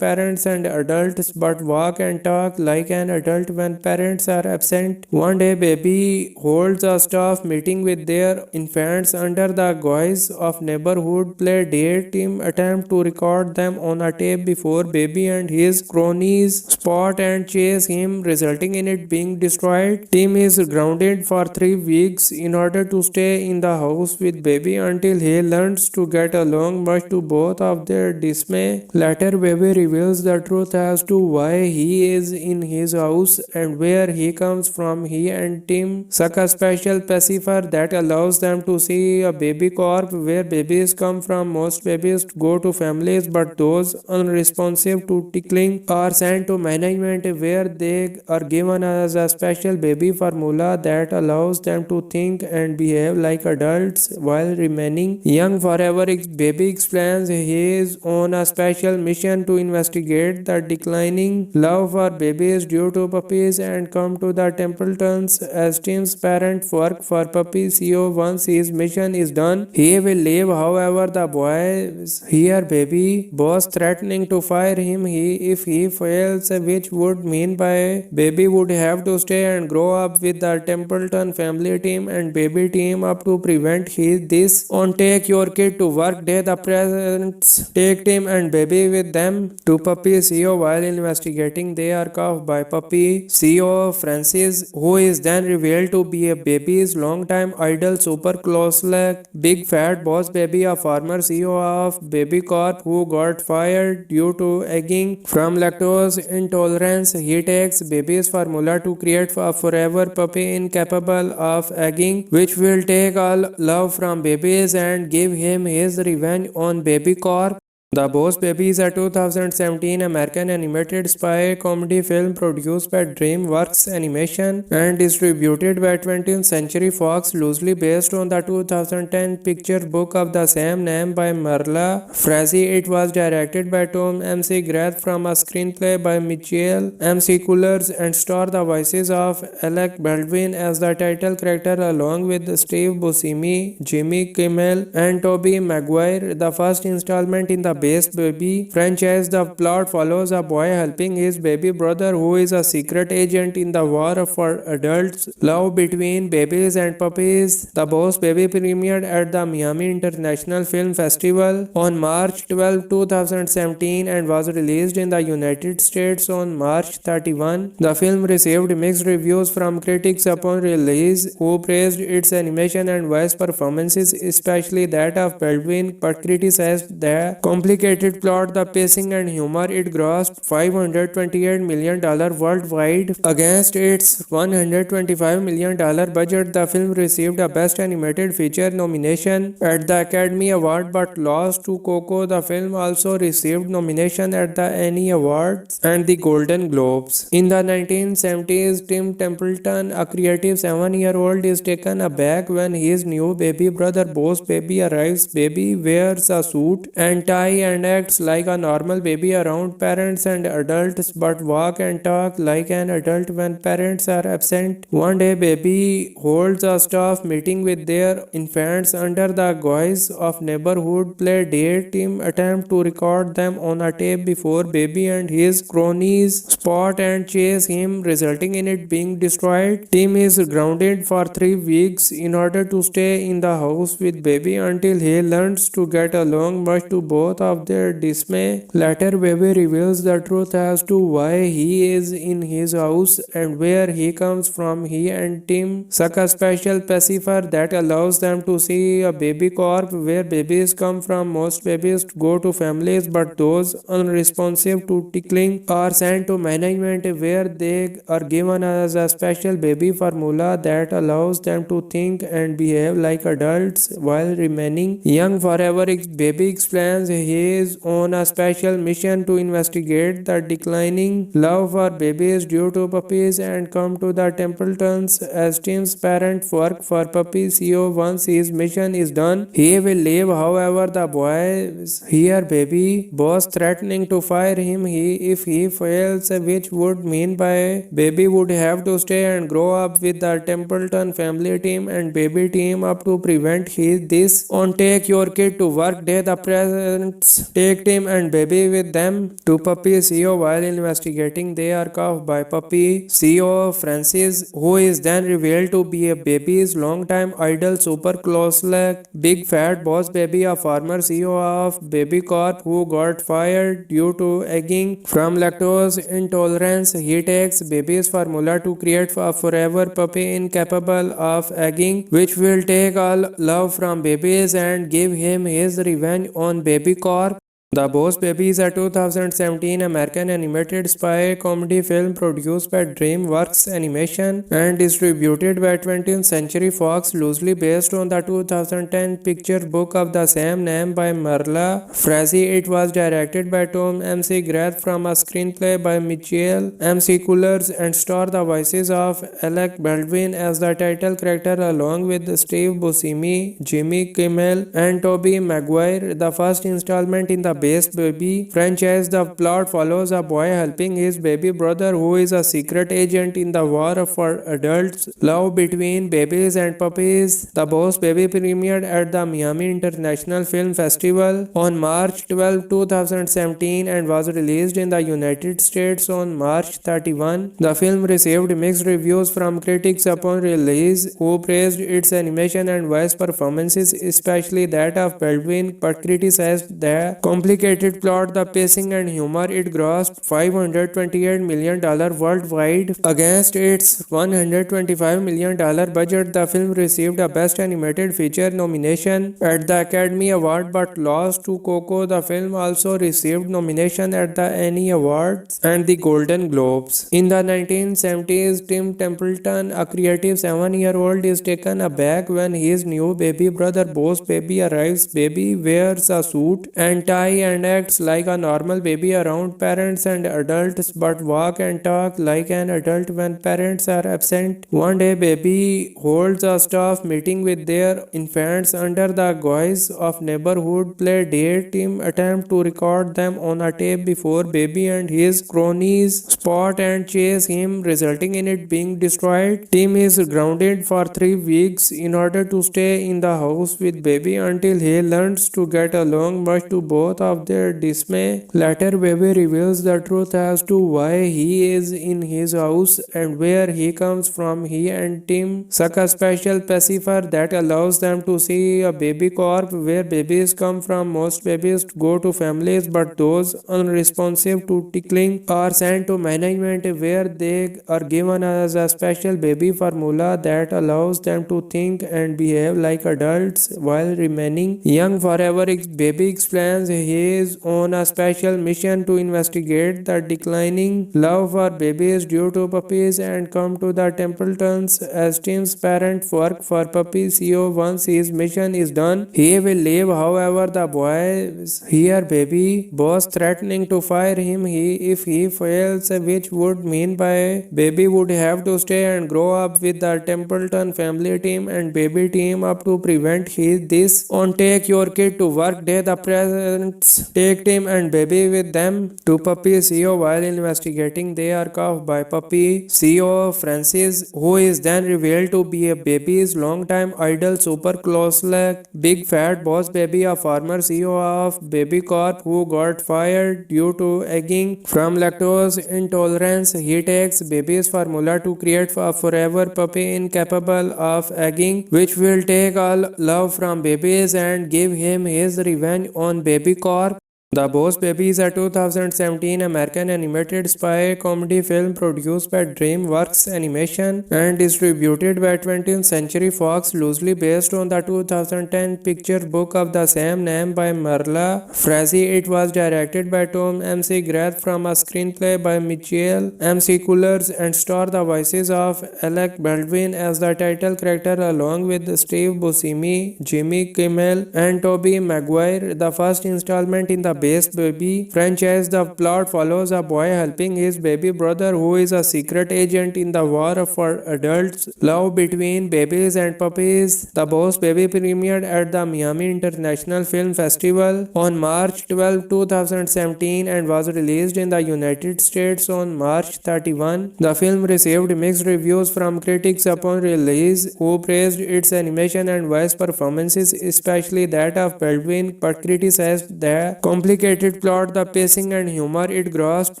parents and adults, but walk and talk like an adult when parents are absent. One day, Baby holds a staff meeting with their infants under the guise of neighborhood play date. Tim attempts to record them on a tape before Baby and his cronies spot and chase him, resulting in it being destroyed. Tim is grounded for 3 weeks in order to stay in the house with Baby until he learns to get along, much to both of their dismay. Later, Baby reveals the truth as to why he is in his house and where he comes from. He and Tim suck a special pacifier that allows them to see a baby corp where babies come from. Most babies go to families, but those unresponsive to tickling are sent to management where they are given as a special baby formula that allows them to think and behave like adults while remaining young forever. Baby explains he is on a special mission to investigate the declining love for babies due to puppies and come to the Templetons as Tim's parent work for puppy CEO. Once his mission is done, he will leave. However, the boys hear Baby Boss threatening to fire him if he fails, which would mean Baby would have to stay and grow up with the Templeton family team and Baby team up to prevent this. On Take Your Kid to Work Day, the parents take Tim and Baby with them to puppy CEO. While investigating, they are caught by puppy CEO Francis, who is then revealed to be a Baby's longtime idol, super close-like Big Fat Boss Baby, a former CEO of Baby Corp who got fired due to egging from lactose intolerance. He takes Baby's formula to create a forever puppy incapable of egging, which will take all love from babies and give him his revenge on Baby Corp. The Boss Baby is a 2017 American animated spy comedy film produced by DreamWorks Animation and distributed by 20th Century Fox, loosely based on the 2010 picture book of the same name by Marla Frazee. It was directed by Tom M.C. Grath from a screenplay by Michael M.C. Coolers and starred the voices of Alec Baldwin as the title character along with Steve Buscemi, Jimmy Kimmel, and Tobey Maguire. The first installment in the Base Baby franchise, the plot follows a boy helping his baby brother who is a secret agent in the war for adults. Love between babies and puppies. The Boss Baby premiered at the Miami International Film Festival on March 12, 2017 and was released in the United States on March 31. The film received mixed reviews from critics upon release, who praised its animation and voice performances, especially that of Baldwin, but criticized the complicated plot, the pacing, and humor. It grossed $528 million worldwide against its $125 million budget. The film received a Best Animated Feature nomination at the Academy Award but lost to Coco. The film also received nomination at the Annie Awards and the Golden Globes. In the 1970s, Tim Templeton, a creative 7-year-old, is taken aback when his new baby brother Boss Baby arrives. Baby wears a suit and tie and acts like a normal baby around parents and adults but walk and talk like an adult when parents are absent. One day baby holds a staff meeting with their infants under the guise of neighborhood play date. Tim attempt to record them on a tape before baby and his cronies spot and chase him, resulting in it being destroyed. Tim is grounded for 3 weeks in order to stay in the house with baby until he learns to get along, much to both of their dismay. Later, baby reveals the truth as to why he is in his house and where he comes from. He and Tim suck a special pacifier that allows them to see a baby corpse where babies come from. Most babies go to families, but those unresponsive to tickling are sent to management where they are given as a special baby formula that allows them to think and behave like adults while remaining young forever. Baby explains he is on a special mission to investigate the declining love for babies due to puppies and come to the Templetons as Tim's parents work for puppy CEO. Once his mission is done, he will leave. However, the boys hear baby boss threatening to fire him if he fails, which would mean by baby would have to stay and grow up with the Templeton family team and baby team up to prevent this. On Take Your Kid to Work Day, the parents take Tim and baby with them to puppy CEO. While investigating, they are caught by puppy CEO Francis, who is then revealed to be a baby's longtime idol, super close-like big fat boss baby, a former CEO of Baby Corp who got fired due to egging from lactose intolerance. He takes baby's formula to create a forever puppy incapable of egging, which will take all love from babies and give him his revenge on Baby Corp. The Boss Baby is a 2017 American animated spy comedy film produced by DreamWorks Animation and distributed by 20th Century Fox, loosely based on the 2010 picture book of the same name by Marla Frazee. It was directed by Tom M.C. Grath from a screenplay by Michael M.C. Coolers and starred the voices of Alec Baldwin as the title character along with Steve Buscemi, Jimmy Kimmel, and Tobey Maguire. The first installment in the Base Baby franchise, the plot follows a boy helping his baby brother who is a secret agent in the war for adults. Love between babies and puppies. The Boss Baby premiered at the Miami International Film Festival on March 12, 2017 and was released in the United States on March 31. The film received mixed reviews from critics upon release, who praised its animation and voice performances, especially that of Baldwin, but criticized the complicated plot, the pacing, and humor. It grossed $528 million worldwide against its $125 million budget. The film received a Best Animated Feature nomination at the Academy Award but lost to Coco. The film also received nomination at the Annie Awards and the Golden Globes. In the 1970s, Tim Templeton, a creative 7-year-old, is taken aback when his new baby brother Boss Baby arrives. Baby wears a suit and tie and acts like a normal baby around parents and adults but walk and talk like an adult when parents are absent. One day baby holds a staff meeting with their infants under the guise of neighborhood play date. Tim attempt to record them on a tape before baby and his cronies spot and chase him, resulting in it being destroyed. Tim is grounded for 3 weeks in order to stay in the house with baby until he learns to get along, much to both of their dismay. Later, baby reveals the truth as to why he is in his house and where he comes from. He and Tim suck a special pacifier that allows them to see a baby corpse where babies come from. Most babies go to families, but those unresponsive to tickling are sent to management where they are given as a special baby formula that allows them to think and behave like adults while remaining young forever. Baby explains he is on a special mission to investigate the declining love for babies due to puppies and come to the Templetons as Tim's parents work for puppy CEO. Once his mission is done, he will leave. However, the boys hear baby boss threatening to fire him if he fails, which would mean by baby would have to stay and grow up with the Templeton family team and baby team up to prevent this. On Take Your Kid to Work Day, the parents templetons take Tim and Baby with them to Puppy CEO while investigating. They are caught by Puppy CEO Francis, who is then revealed to be a Baby's longtime idol, super close like Big Fat Boss Baby, a former CEO of Baby Corp who got fired due to egging from lactose intolerance. He takes Baby's formula to create a forever puppy incapable of egging, which will take all love from Babies and give him his revenge on Baby Corp. The Boss Baby is a 2017 American animated spy comedy film produced by DreamWorks Animation and distributed by 20th Century Fox, loosely based on the 2010 picture book of the same name by Marla Frazee. It was directed by Tom M.C. Grath from a screenplay by Michael M.C. Coolers and starred the voices of Alec Baldwin as the title character along with Steve Buscemi, Jimmy Kimmel, and Tobey Maguire. The first installment in the Base Baby franchise, the plot follows a boy helping his baby brother who is a secret agent in the war for adults. Love between babies and puppies. The Boss Baby premiered at the Miami International Film Festival on March 12, 2017 and was released in the United States on March 31. The film received mixed reviews from critics upon release, who praised its animation and voice performances, especially that of Baldwin, but criticized the complicated plot, the pacing, and humor. It grossed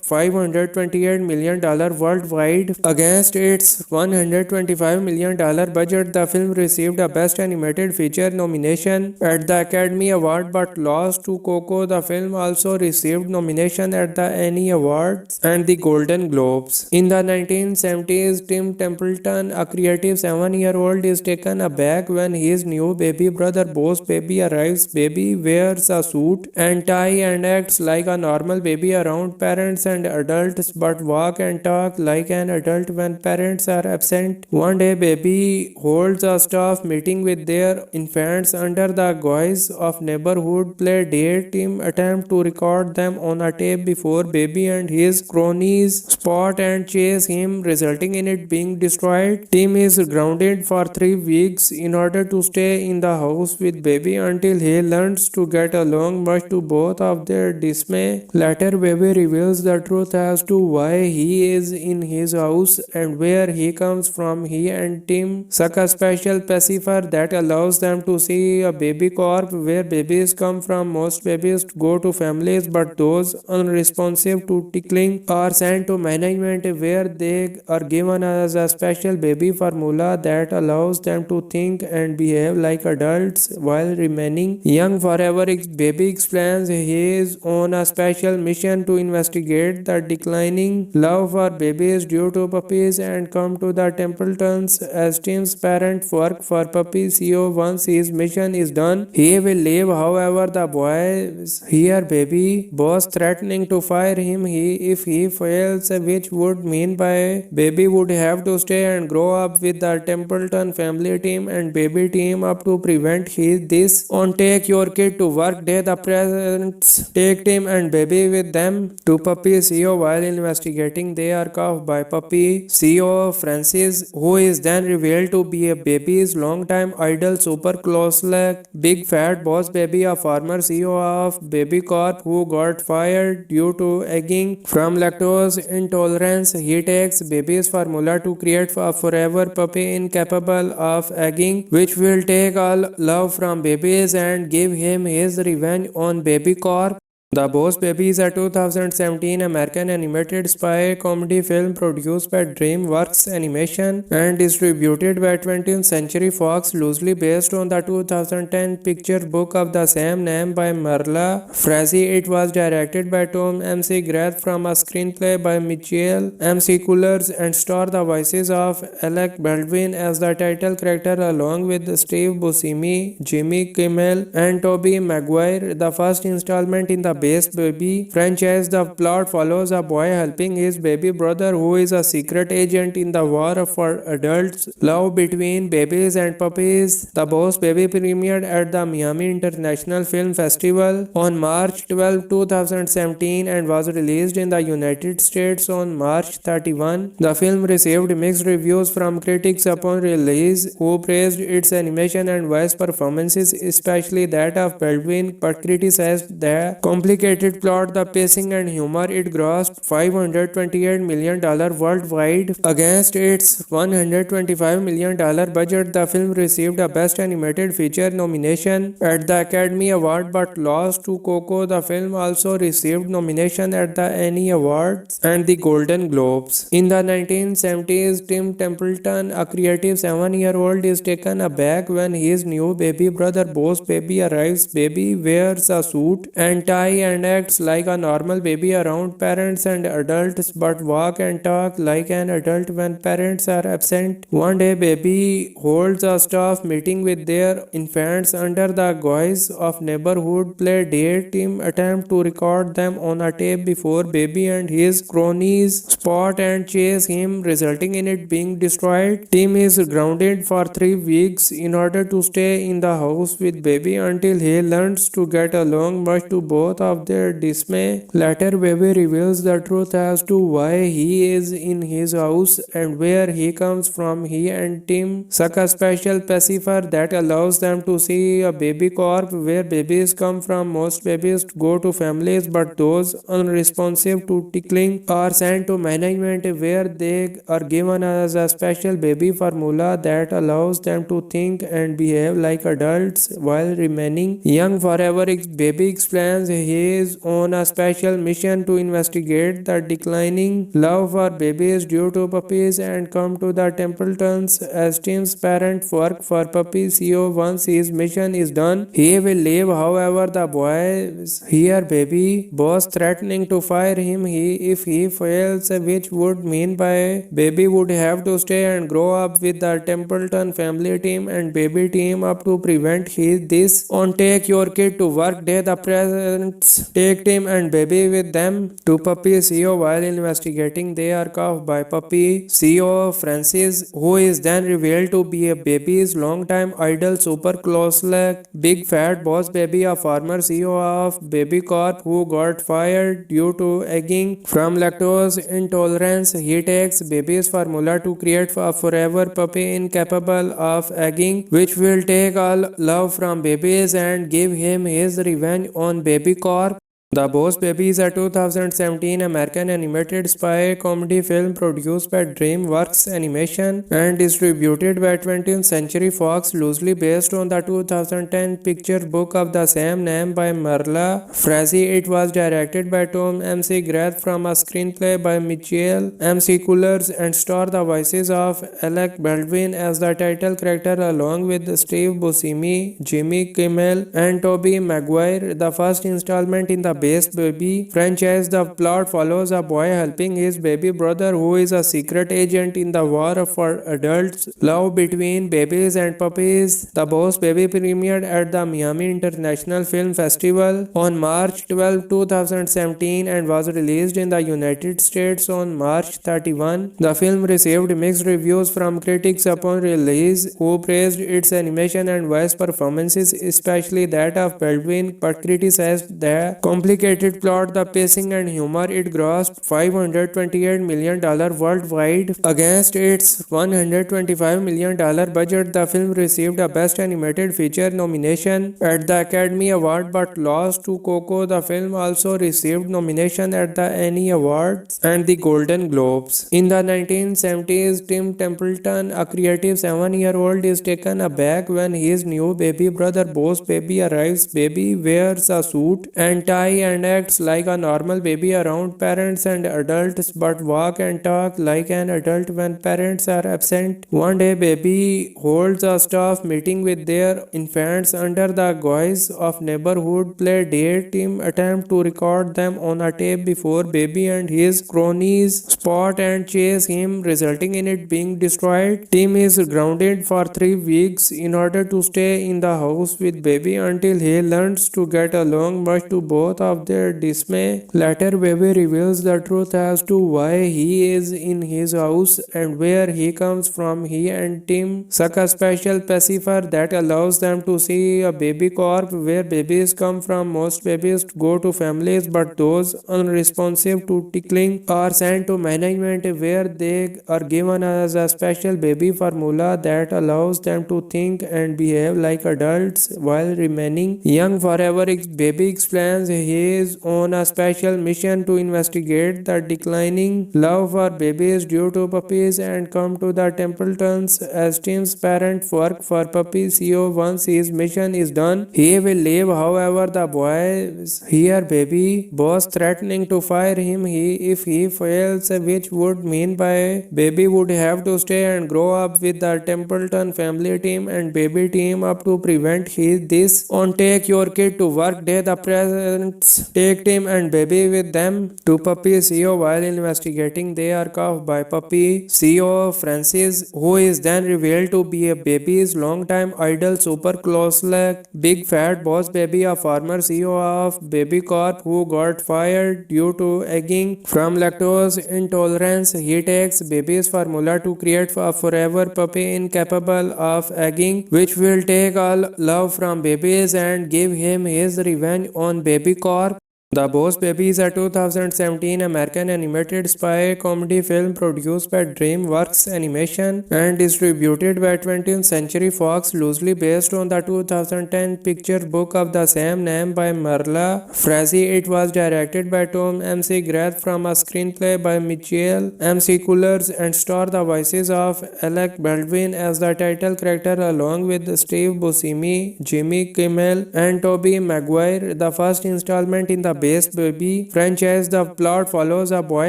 $528 million worldwide against its $125 million budget. The film received a Best Animated Feature nomination at the Academy Award but lost to Coco. The film also received nomination at the Annie Awards and the Golden Globes. In the 1970s, Tim Templeton, a creative 7-year-old, is taken aback when his new baby brother Boss Baby arrives. Baby wears a suit and tie and acts like a normal baby around parents and adults, but walk and talk like an adult when parents are absent. One day, Baby holds a staff meeting with their infants under the guise of neighborhood play date. Tim attempts to record them on a tape before Baby and his cronies spot and chase him, resulting in it being destroyed. Tim is grounded for 3 weeks in order to stay in the house with Baby until he learns to get along, much to both of their dismay. Later, Baby reveals the truth as to why he is in his house and where he comes from. He and Tim suck a special pacifier that allows them to see a baby corp where babies come from. Most babies go to families, but those unresponsive to tickling are sent to management where they are given as a special baby formula that allows them to think and behave like adults while remaining young forever. Baby explains he is on a special mission to investigate the declining love for babies due to puppies and come to the Templetons as Tim's parents work for Puppy CEO. Once his mission is done, he will leave. However, the boys hear Baby Boss threatening to fire him if he fails, which would mean Baby would have to stay and grow up with the Templeton family team and Baby team up to prevent this. On Take Your Kid to Work Day, the parents take Tim and Baby with them to Puppy CEO while investigating. They are caught by Puppy CEO Francis, who is then revealed to be a Baby's longtime idol, super close like Big Fat Boss Baby, a former CEO of Baby Corp who got fired due to egging from lactose intolerance. He takes Baby's formula to create a forever puppy incapable of egging, which will take all love from Babies and give him his revenge on Baby Corp. The Boss Baby is a 2017 American animated spy comedy film produced by DreamWorks Animation and distributed by 20th Century Fox, loosely based on the 2010 picture book of the same name by Marla Frazee. It was directed by Tom M.C. Grath from a screenplay by Michael M.C. Coolers and starred the voices of Alec Baldwin as the title character along with Steve Buscemi, Jimmy Kimmel, and Tobey Maguire. The first installment in the base baby franchise. The plot follows a boy helping his baby brother who is a secret agent in the war for adults. Love between babies and puppies. The Boss Baby premiered at the Miami International Film Festival on March 12, 2017 and was released in the United States on March 31. The film received mixed reviews from critics upon release, who praised its animation and voice performances, especially that of Baldwin, but criticized the complicated plot, the pacing, and humor. It grossed $528 million worldwide against its $125 million budget. The film received a Best Animated Feature nomination at the Academy Award but lost to Coco. The film also received nomination at the Annie Awards and the Golden Globes. In the 1970s, Tim Templeton, a creative 7-year-old, is taken aback when his new baby brother Boss Baby arrives. Baby wears a suit and tie and acts like a normal baby around parents and adults but walk and talk like an adult when parents are absent. One day, Baby holds a staff meeting with their infants under the guise of neighborhood play date. Tim attempts to record them on a tape before Baby and his cronies spot and chase him, resulting in it being destroyed. Tim is grounded for 3 weeks in order to stay in the house with Baby until he learns to get along, much to both of their dismay. Later, Baby reveals the truth as to why he is in his house and where he comes from. He and Tim suck a special pacifier that allows them to see a baby corp where babies come from. Most babies go to families, but those unresponsive to tickling are sent to management where they are given as a special baby formula that allows them to think and behave like adults while remaining young forever. Baby explains he is on a special mission to investigate the declining love for babies due to puppies and come to the Templetons as Tim's parent work for puppy CEO. Once his mission is done, he will leave. However, the boys hear Baby Boss threatening to fire him if he fails, which would mean Baby would have to stay and grow up with the Templeton family. Team and Baby team up to prevent this. On Take Your Kid to Work Day, the parents take Tim and Baby with them to puppy CEO. While investigating, they are caught by puppy CEO Francis, who is then revealed to be a Baby's longtime idol, super close-like Big Fat Boss Baby, a former CEO of Baby Corp who got fired due to egging from lactose intolerance. He takes Baby's formula to create a forever puppy incapable of egging, which will take all love from babies and give him his revenge on Baby Corp. The Boss Baby is a 2017 American animated spy comedy film produced by DreamWorks Animation and distributed by 20th Century Fox, loosely based on the 2010 picture book of the same name by Marla Frazee. It was directed by Tom M.C. Grath from a screenplay by Michael M.C. Coolers and starred the voices of Alec Baldwin as the title character along with Steve Buscemi, Jimmy Kimmel, and Tobey Maguire. The first installment in the Base Baby franchise. The plot follows a boy helping his baby brother who is a secret agent in the war for adults. Love between babies and puppies. The Boss Baby premiered at the Miami International Film Festival on March 12, 2017 and was released in the United States on March 31. The film received mixed reviews from critics upon release, who praised its animation and voice performances, especially that of Baldwin, but criticized the complicated plot, the pacing, and humor. It grossed $528 million worldwide against its $125 million budget. The film received a Best Animated Feature nomination at the Academy Award but lost to Coco. The film also received nomination at the Annie Awards and the Golden Globes. In the 1970s, Tim Templeton, a creative 7-year-old, is taken aback when his new baby brother Boss Baby arrives. Baby wears a suit and tie and acts like a normal baby around parents and adults but walk and talk like an adult when parents are absent. One day, Baby holds a staff meeting with their infants under the guise of neighborhood play date. Tim attempts to record them on a tape before Baby and his cronies spot and chase him, resulting in it being destroyed. Tim is grounded for 3 weeks in order to stay in the house with Baby until he learns to get along, much to both of their dismay. Later, baby reveals the truth as to why he is in his house and where he comes from. He and Tim suck a special pacifier that allows them to see a baby corpse where babies come from. Most babies go to families, but those unresponsive to tickling are sent to management where they are given as a special baby formula that allows them to think and behave like adults while remaining young forever. Baby explains he is on a special mission to investigate the declining love for babies due to puppies and come to the Templetons as Tim's parent work for puppy CEO. Once his mission is done, he will leave. However, the boys hear baby boss threatening to fire him if he fails, which would mean by baby would have to stay and grow up with the Templeton family team and baby team up to prevent this. On Take Your Kid to Work Day, the parents take Tim and baby with them to puppy CEO. While investigating, they are cuffed by puppy CEO Francis, who is then revealed to be a baby's longtime idol, super close like big fat boss baby, a former CEO of Baby Corp who got fired due to egging from lactose intolerance. He takes baby's formula to create a forever puppy incapable of egging, which will take all love from babies and give him his revenge on Baby Corp. The Boss Baby is a 2017 American animated spy comedy film produced by DreamWorks Animation and distributed by 20th Century Fox, loosely based on the 2010 picture book of the same name by Marla Frazee. It was directed by Tom M.C. Grath from a screenplay by Michael M.C. Coolers and starred the voices of Alec Baldwin as the title character along with Steve Buscemi, Jimmy Kimmel, and Tobey Maguire. The first installment in the Base Baby franchise, the plot follows a boy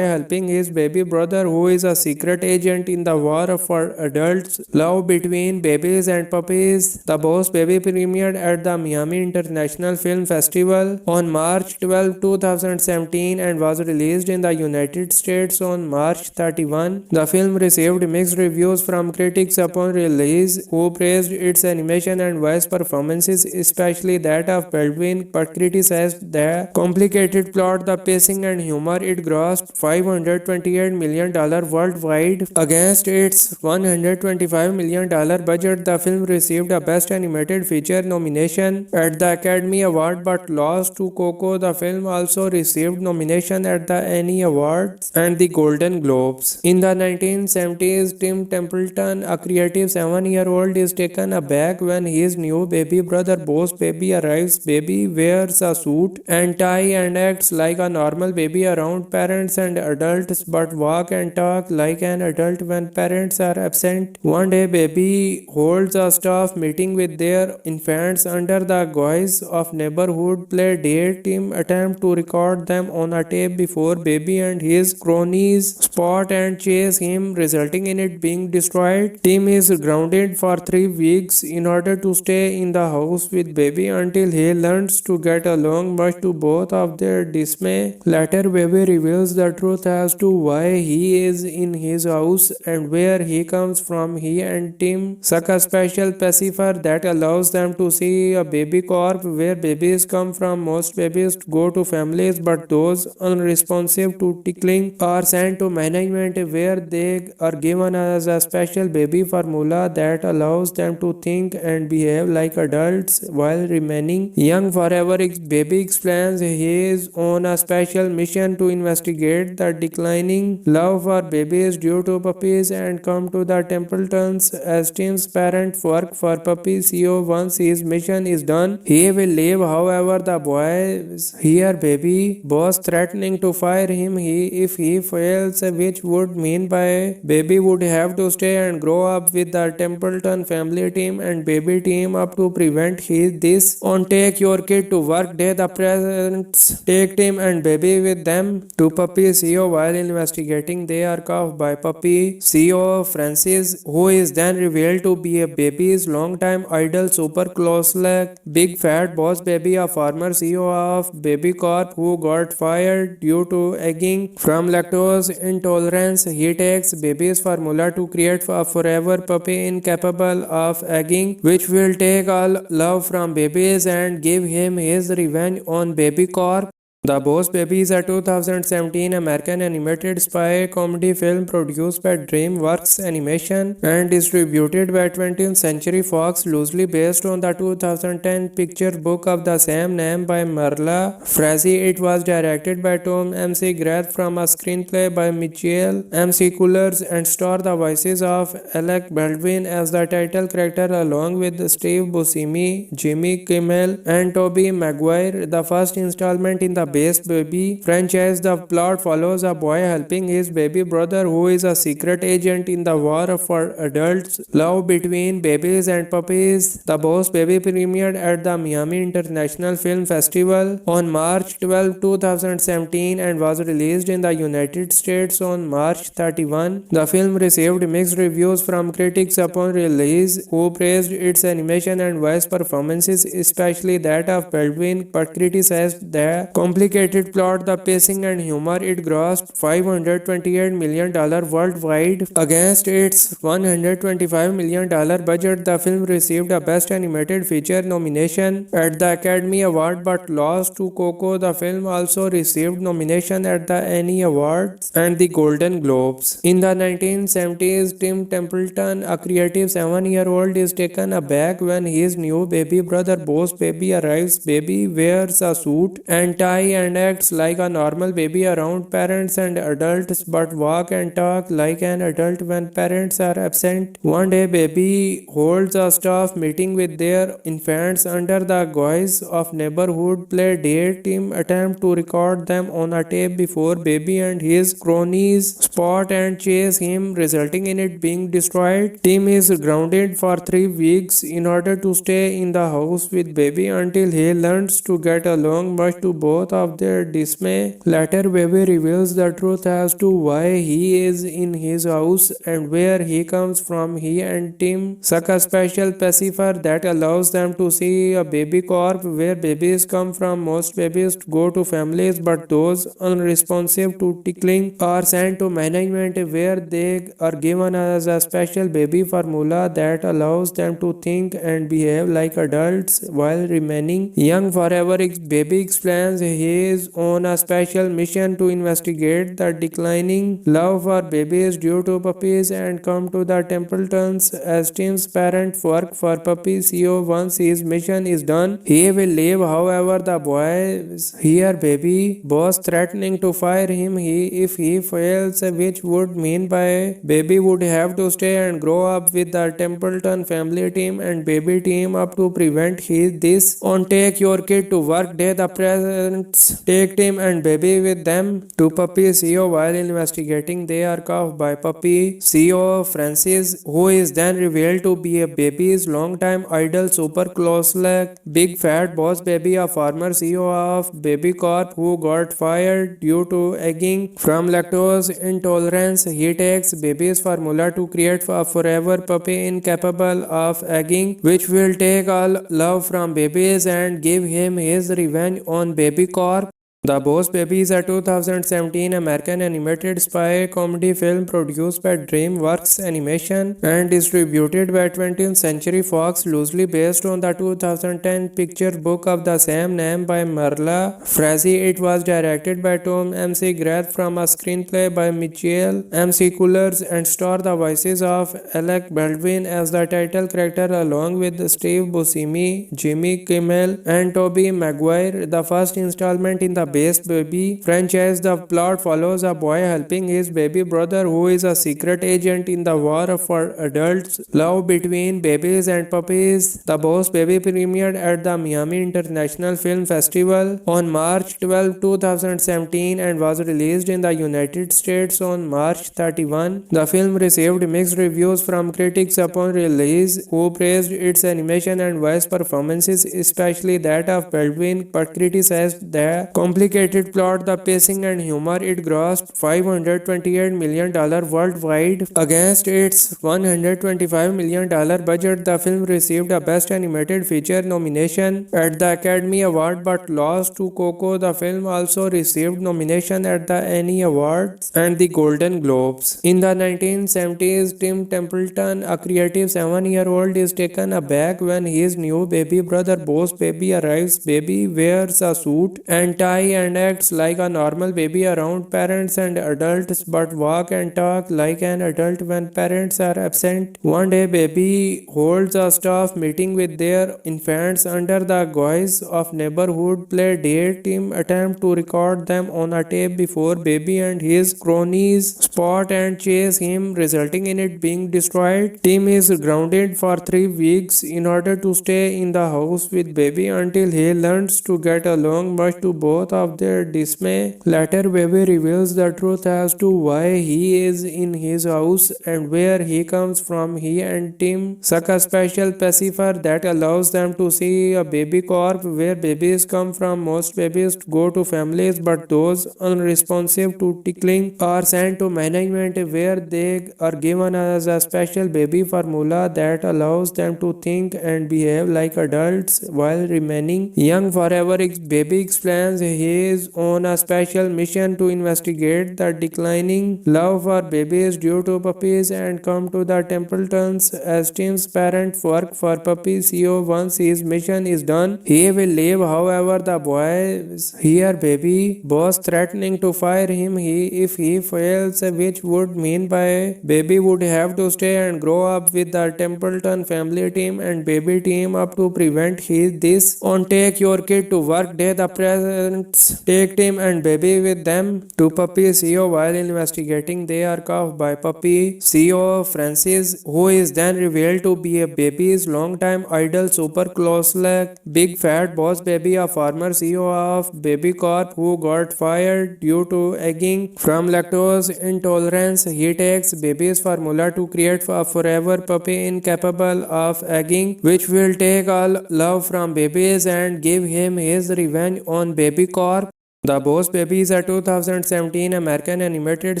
helping his baby brother who is a secret agent in the war for adults. Love between babies and puppies. The Boss Baby premiered at the Miami International Film Festival on March 12, 2017 and was released in the United States on March 31. The film received mixed reviews from critics upon release, who praised its animation and voice performances, especially that of Baldwin, but criticized the complicated plot, the pacing, and humor. It grossed $528 million worldwide against its $125 million budget. The film received a Best Animated Feature nomination at the Academy Award but lost to Coco. The film also received nomination at the Annie Awards and the Golden Globes. In the 1970s, Tim Templeton, a creative 7-year-old, is taken aback when his new baby brother Boss Baby arrives. Baby wears a suit and tie and acts like a normal baby around parents and adults but walk and talk like an adult when parents are absent. One day, baby holds a staff meeting with their infants under the guise of neighborhood play date. Tim attempts to record them on a tape before baby and his cronies spot and chase him, resulting in it being destroyed. Tim is grounded for 3 weeks in order to stay in the house with baby until he learns to get along, much to both of their dismay. Later, baby reveals the truth as to why he is in his house and where he comes from. He and Tim suck a special pacifier that allows them to see a baby corpse where babies come from. Most babies go to families, but those unresponsive to tickling are sent to management where they are given as a special baby formula that allows them to think and behave like adults while remaining young forever. Baby explains he is on a special mission to investigate the declining love for babies due to puppies and come to the Templetons as Tim's parent work for puppy CEO. Once his mission is done, he will leave. However, the boys hear baby boss threatening to fire him if he fails, which would mean by baby would have to stay and grow up with the Templeton family team and baby team up to prevent this. On Take Your Kid to Work Day, the parents take Tim and baby with them to puppy CEO. While investigating, they are cuffed by puppy CEO Francis, who is then revealed to be a baby's longtime idol, super close like big fat boss baby, a former CEO of Baby Corp who got fired due to egging from lactose intolerance. He takes baby's formula to create a forever puppy incapable of egging, which will take all love from babies and give him his revenge on Baby Corp. The Boss Baby is a 2017 American animated spy comedy film produced by DreamWorks Animation and distributed by 20th Century Fox, loosely based on the 2010 picture book of the same name by Marla Frazee. It was directed by Tom M.C. Grath from a screenplay by Michael M.C. Coolers and starred the voices of Alec Baldwin as the title character along with Steve Buscemi, Jimmy Kimmel, and Tobey Maguire. The first installment in the Base Baby franchise, the plot follows a boy helping his baby brother who is a secret agent in the war for adults. Love between babies and puppies. The Boss Baby premiered at the Miami International Film Festival on March 12, 2017 and was released in the United States on March 31. The film received mixed reviews from critics upon release, who praised its animation and voice performances, especially that of Baldwin, but criticized the complicated plot, the pacing, and humor. It grossed $528 million worldwide against its $125 million budget. The film received a Best Animated Feature nomination at the Academy Award but lost to Coco. The film also received nomination at the Annie Awards and the Golden Globes. In the 1970s, Tim Templeton, a creative 7-year-old, is taken aback when his new baby brother Boss Baby arrives. Baby wears a suit and tie and acts like a normal baby around parents and adults, but walk and talk like an adult when parents are absent. One day, Baby holds a staff meeting with their infants under the guise of neighborhood play date. Tim attempts to record them on a tape before Baby and his cronies spot and chase him, resulting in it being destroyed. Tim is grounded for 3 weeks in order to stay in the house with Baby until he learns to get along, much to both of their dismay. Later, Baby reveals the truth as to why he is in his house and where he comes from. He and Tim suck a special pacifier that allows them to see a baby corp where babies come from. Most babies go to families, but those unresponsive to tickling are sent to management where they are given as a special baby formula that allows them to think and behave like adults while remaining young forever. Baby explains he is on a special mission to investigate the declining love for babies due to puppies and come to the Templetons as Tim's parent work for puppy CEO. Once his mission is done, he will leave. However, the boys hear Baby Boss threatening to fire him if he fails, which would mean Baby would have to stay and grow up with the Templeton family team, and Baby team up to prevent this. On Take Your Kid to Work Day, the parents take Tim and Baby with them to puppy CEO. While investigating, they are caught by puppy CEO Francis, who is then revealed to be a Baby's longtime idol, super close-like Big Fat Boss Baby, a former CEO of Baby Corp who got fired due to egging from lactose intolerance. He takes Baby's formula to create a forever puppy incapable of egging, which will take all love from babies and give him his revenge on Baby Corp. The Boss Baby is a 2017 American animated spy comedy film produced by DreamWorks Animation and distributed by 20th Century Fox, loosely based on the 2010 picture book of the same name by Marla Frazee. It was directed by Tom M.C. Grath from a screenplay by Michael M.C. Coolers and starred the voices of Alec Baldwin as the title character along with Steve Buscemi, Jimmy Kimmel, and Tobey Maguire. The first installment in the Base Baby franchise, the plot follows a boy helping his baby brother who is a secret agent in the war for adults. Love between babies and puppies. The Boss Baby premiered at the Miami International Film Festival on March 12, 2017 and was released in the United States on March 31. The film received mixed reviews from critics upon release, who praised its animation and voice performances, especially that of Baldwin, but criticized the complicated plot, the pacing, and humor. It grossed $528 million worldwide against its $125 million budget. The film received a Best Animated Feature nomination at the Academy Award but lost to Coco. The film also received nomination at the Annie Awards and the Golden Globes. In the 1970s, Tim Templeton, a creative 7-year-old, is taken aback when his new baby brother Boss Baby arrives. Baby wears a suit and tie and acts like a normal baby around parents and adults but walk and talk like an adult when parents are absent. One day baby holds a staff meeting with their infants under the guise of neighborhood play date. Tim attempt to record them on a tape before baby and his cronies spot and chase him, resulting in it being destroyed. Tim is grounded for 3 weeks in order to stay in the house with baby until he learns to get along, much to both of their dismay. Later, baby reveals the truth as to why he is in his house and where he comes from. He and Tim suck a special pacifier that allows them to see a baby corp where babies come from. Most babies go to families, but those unresponsive to tickling are sent to management where they are given as a special baby formula that allows them to think and behave like adults while remaining young forever. Baby explains he is on a special mission to investigate the declining love for babies due to puppies and come to the Templetons as Tim's parents work for puppy CEO. Once his mission is done, he will leave. However, the boys hear baby boss threatening to fire him if he fails, which would mean by baby would have to stay and grow up with the Templeton family team, and baby team up to prevent this. On Take Your Kid to Work Day, the parents take Tim and baby with them to puppy CEO. While investigating, they are cuffed by puppy CEO Francis, who is then revealed to be a baby's longtime idol, super close-like big fat boss baby, a former CEO of Baby Corp who got fired due to egging from lactose intolerance. He takes baby's formula to create a forever puppy incapable of egging, which will take all love from babies and give him his revenge on Baby Corp. The Boss Baby is a 2017 American animated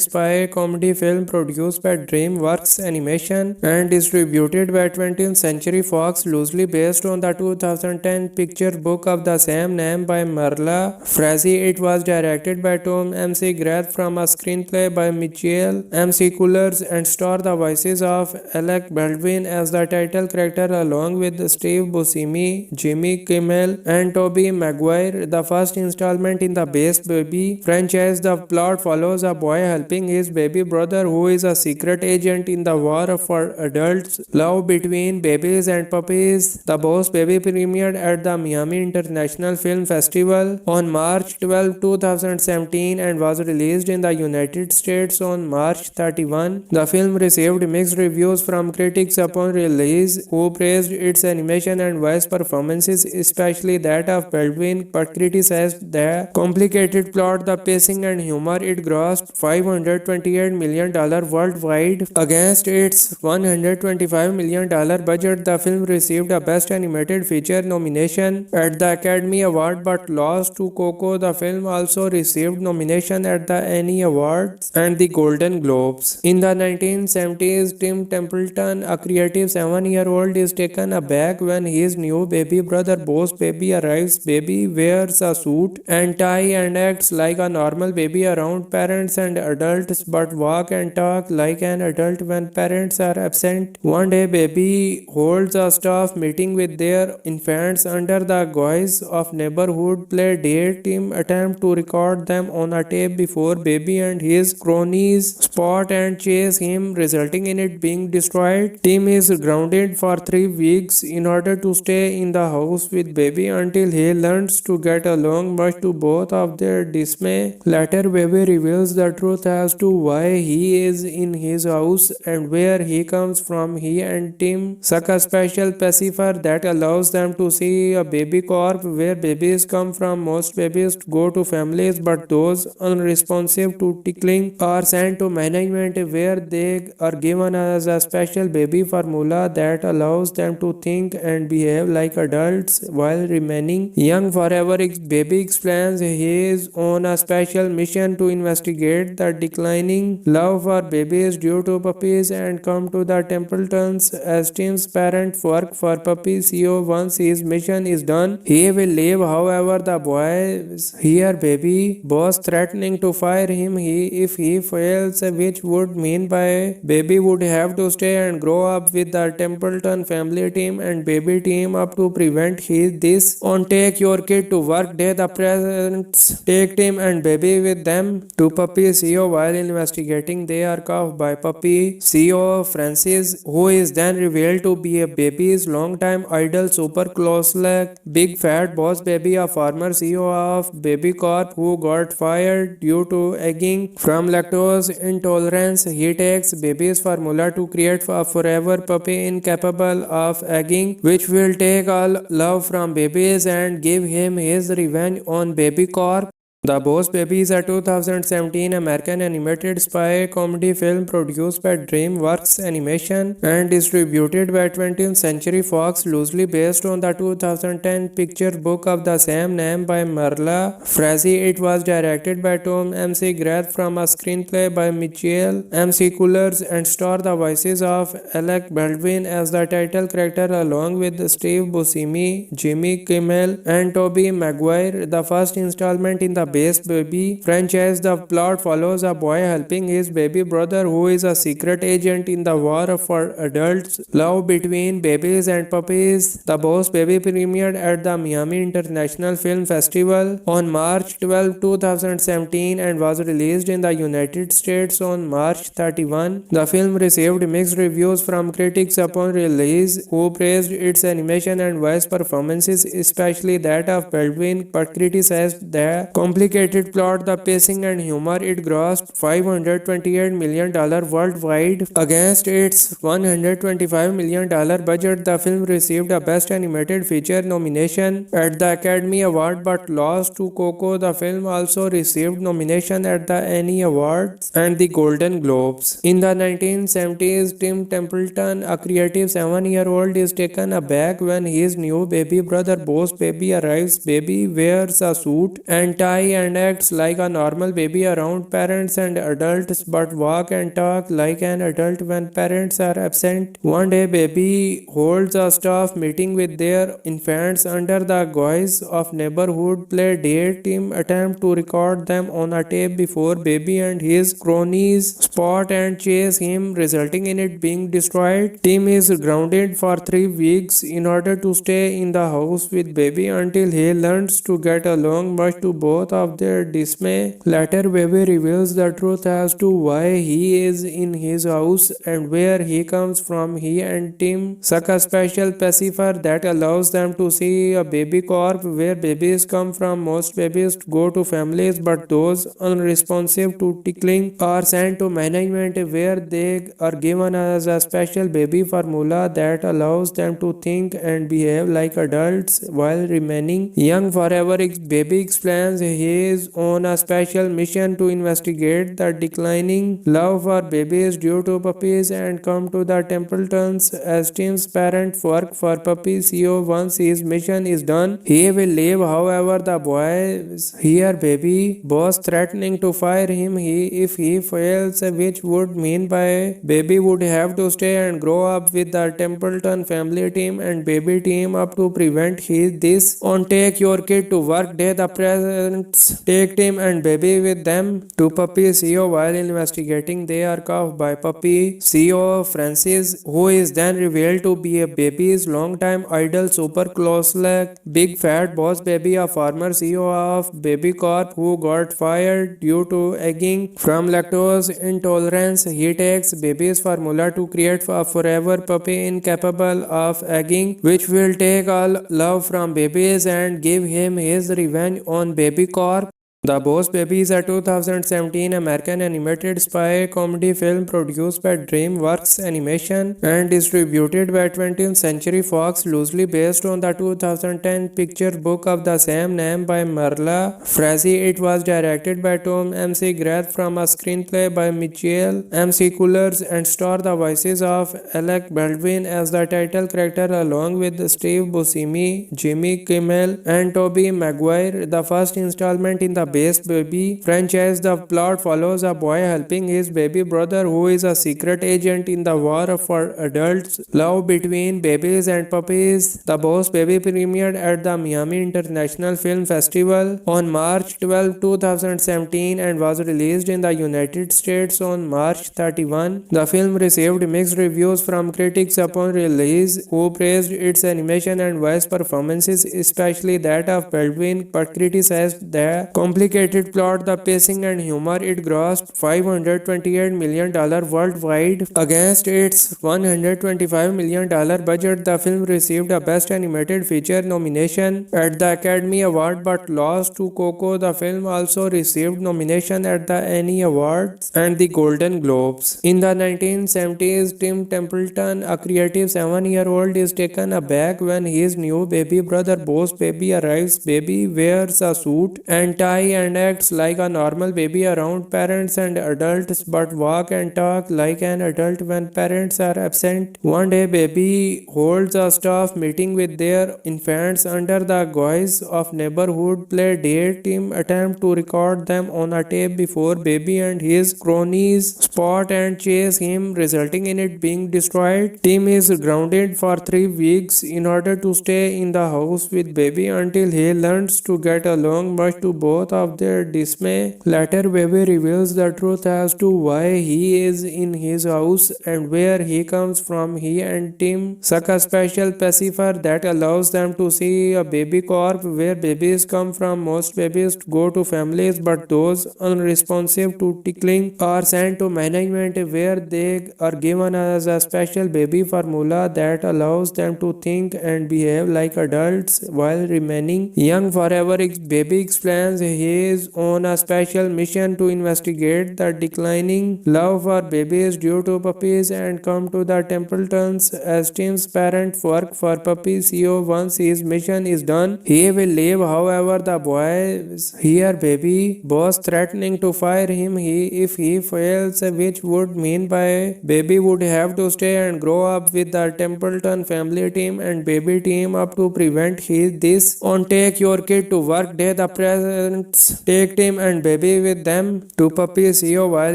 spy comedy film produced by DreamWorks Animation and distributed by 20th Century Fox, loosely based on the 2010 picture book of the same name by Marla Frazee. It was directed by Tom M.C. Grath from a screenplay by Michael M.C. Coolers and starred the voices of Alec Baldwin as the title character along with Steve Buscemi, Jimmy Kimmel, and Tobey Maguire. The first installment in the Base Baby franchise, the plot follows a boy helping his baby brother who is a secret agent in the war for adults. Love between babies and puppies. The Boss Baby premiered at the Miami International Film Festival on March 12, 2017 and was released in the United States on March 31. The film received mixed reviews from critics upon release, who praised its animation and voice performances, especially that of Baldwin, but criticized the complicated plot, the pacing, and humor. It grossed $528 million worldwide against its $125 million budget. The film received a Best Animated Feature nomination at the Academy Award but lost to Coco. The film also received nomination at the Annie Awards and the Golden Globes. In the 1970s, Tim Templeton, a creative 7-year-old, is taken aback when his new baby brother Boss Baby arrives. Baby wears a suit and tie and acts like a normal baby around parents and adults but walk and talk like an adult when parents are absent. One day baby holds a staff meeting with their infants under the guise of neighborhood play date. Tim attempt to record them on a tape before baby and his cronies spot and chase him, resulting in it being destroyed. Tim is grounded for 3 weeks in order to stay in the house with baby until he learns to get along, much to both of their dismay. Later, baby reveals the truth as to why he is in his house and where he comes from. He and Tim suck a special pacifier that allows them to see a baby corp where babies come from. Most babies go to families, but those unresponsive to tickling are sent to management where they are given as a special baby formula that allows them to think and behave like adults while remaining young forever. Baby explains he is on a special mission to investigate the declining love for babies due to puppies and come to the Templetons as Tim's parents work for puppy CEO. Once his mission is done, he will leave. However, the boys hear baby boss threatening to fire him if he fails, which would mean by baby would have to stay and grow up with the Templeton family team, and baby team up to prevent this. On Take Your Kid to Work Day, the parents temple take Tim and Baby with them to Puppy CEO while investigating. They are caught by Puppy CEO Francis, who is then revealed to be a Baby's longtime idol, super close like Big Fat Boss Baby, a former CEO of Baby Corp who got fired due to egging from lactose intolerance. He takes Baby's formula to create a forever puppy incapable of egging, which will take all love from Babies and give him his revenge on Baby Corp. The Boss Baby is a 2017 American animated spy comedy film produced by DreamWorks Animation and distributed by 20th Century Fox, loosely based on the 2010 picture book of the same name by Marla Frazee. It was directed by Tom M.C. Grath from a screenplay by Michael M.C. Coolers and starred the voices of Alec Baldwin as the title character along with Steve Buscemi, Jimmy Kimmel, and Tobey Maguire. The first installment in the Base Baby franchise, the plot follows a boy helping his baby brother who is a secret agent in the war for adults. Love between babies and puppies. The Boss Baby premiered at the Miami International Film Festival on March 12, 2017 and was released in the United States on March 31. The film received mixed reviews from critics upon release, who praised its animation and voice performances, especially that of Baldwin, but criticized the complicated plot, the pacing, and humor. It grossed $528 million worldwide against its $125 million budget. The film received a Best Animated Feature nomination at the Academy Award but lost to Coco. The film also received nomination at the Annie Awards and the Golden Globes. In the 1970s, Tim Templeton, a creative 7-year-old, is taken aback when his new baby brother Boss Baby arrives. Baby wears a suit and tie and acts like a normal baby around parents and adults, but walk and talk like an adult when parents are absent. One day, Baby holds a staff meeting with their infants under the guise of neighborhood play date. Tim attempts to record them on a tape before Baby and his cronies spot and chase him, resulting in it being destroyed. Tim is grounded for 3 weeks in order to stay in the house with Baby until he learns to get along, much to both of their dismay. Later, Baby reveals the truth as to why he is in his house and where he comes from. He and Tim suck a special pacifier that allows them to see a baby corp where babies come from. Most babies go to families, but those unresponsive to tickling are sent to management where they are given as a special baby formula that allows them to think and behave like adults while remaining young forever. Baby explains he is on a special mission to investigate the declining love for babies due to puppies and come to the Templetons as Tim's parents work for Puppy CEO. Once his mission is done, he will leave. However, the boys hear Baby Boss threatening to fire him if he fails, which would mean Baby would have to stay and grow up with the Templeton family team and Baby team up to prevent this. On Take Your Kid to Work Day, the parents take Tim and Baby with them to Puppy CEO while investigating. They are caught by Puppy CEO Francis, who is then revealed to be a Baby's longtime idol, super close like Big Fat Boss Baby, a former CEO of Baby Corp who got fired due to egging from lactose intolerance. He takes Baby's formula to create a forever puppy incapable of egging, which will take all love from Babies and give him his revenge on Baby Corp. The Boss Baby is a 2017 American animated spy comedy film produced by DreamWorks Animation and distributed by 20th Century Fox, loosely based on the 2010 picture book of the same name by Marla Frazee. It was directed by Tom M.C. Grath from a screenplay by Michael M.C. Coolers and starred the voices of Alec Baldwin as the title character along with Steve Buscemi, Jimmy Kimmel, and Tobey Maguire. The first installment in the base baby franchise. The plot follows a boy helping his baby brother who is a secret agent in the war for adults. Love between babies and puppies. The Boss Baby premiered at the Miami International Film Festival on March 12, 2017 and was released in the United States on March 31. The film received mixed reviews from critics upon release, who praised its animation and voice performances, especially that of Baldwin, but criticized the complicated plot, the pacing, and humor. It grossed $528 million worldwide against its $125 million budget. The film received a Best Animated Feature nomination at the Academy Award but lost to Coco. The film also received nomination at the Annie Awards and the Golden Globes. In the 1970s, Tim Templeton, a creative 7-year-old, is taken aback when his new baby brother Boss Baby arrives. Baby wears a suit and tie and acts like a normal baby around parents and adults but walk and talk like an adult when parents are absent. One day, Baby holds a staff meeting with their infants under the guise of neighborhood play date. Tim attempts to record them on a tape before Baby and his cronies spot and chase him, resulting in it being destroyed. Tim is grounded for 3 weeks in order to stay in the house with Baby until he learns to get along, much to both of their dismay. Later, Baby reveals the truth as to why he is in his house and where he comes from. He and Tim suck a special pacifier that allows them to see a baby corp where babies come from. Most babies go to families, but those unresponsive to tickling are sent to management where they are given as a special baby formula that allows them to think and behave like adults while remaining young forever. Baby explains he is on a special mission to investigate the declining love for babies due to puppies and come to the Templetons as Tim's parent work for puppy CEO. Once his mission is done, he will leave. However, the boys hear Baby Boss threatening to fire him if he fails, which would mean Baby would have to stay and grow up with the Templeton family. Team and Baby team up to prevent this. On Take Your Kid to Work Day, the parents take Tim and Baby with them to puppy CEO. While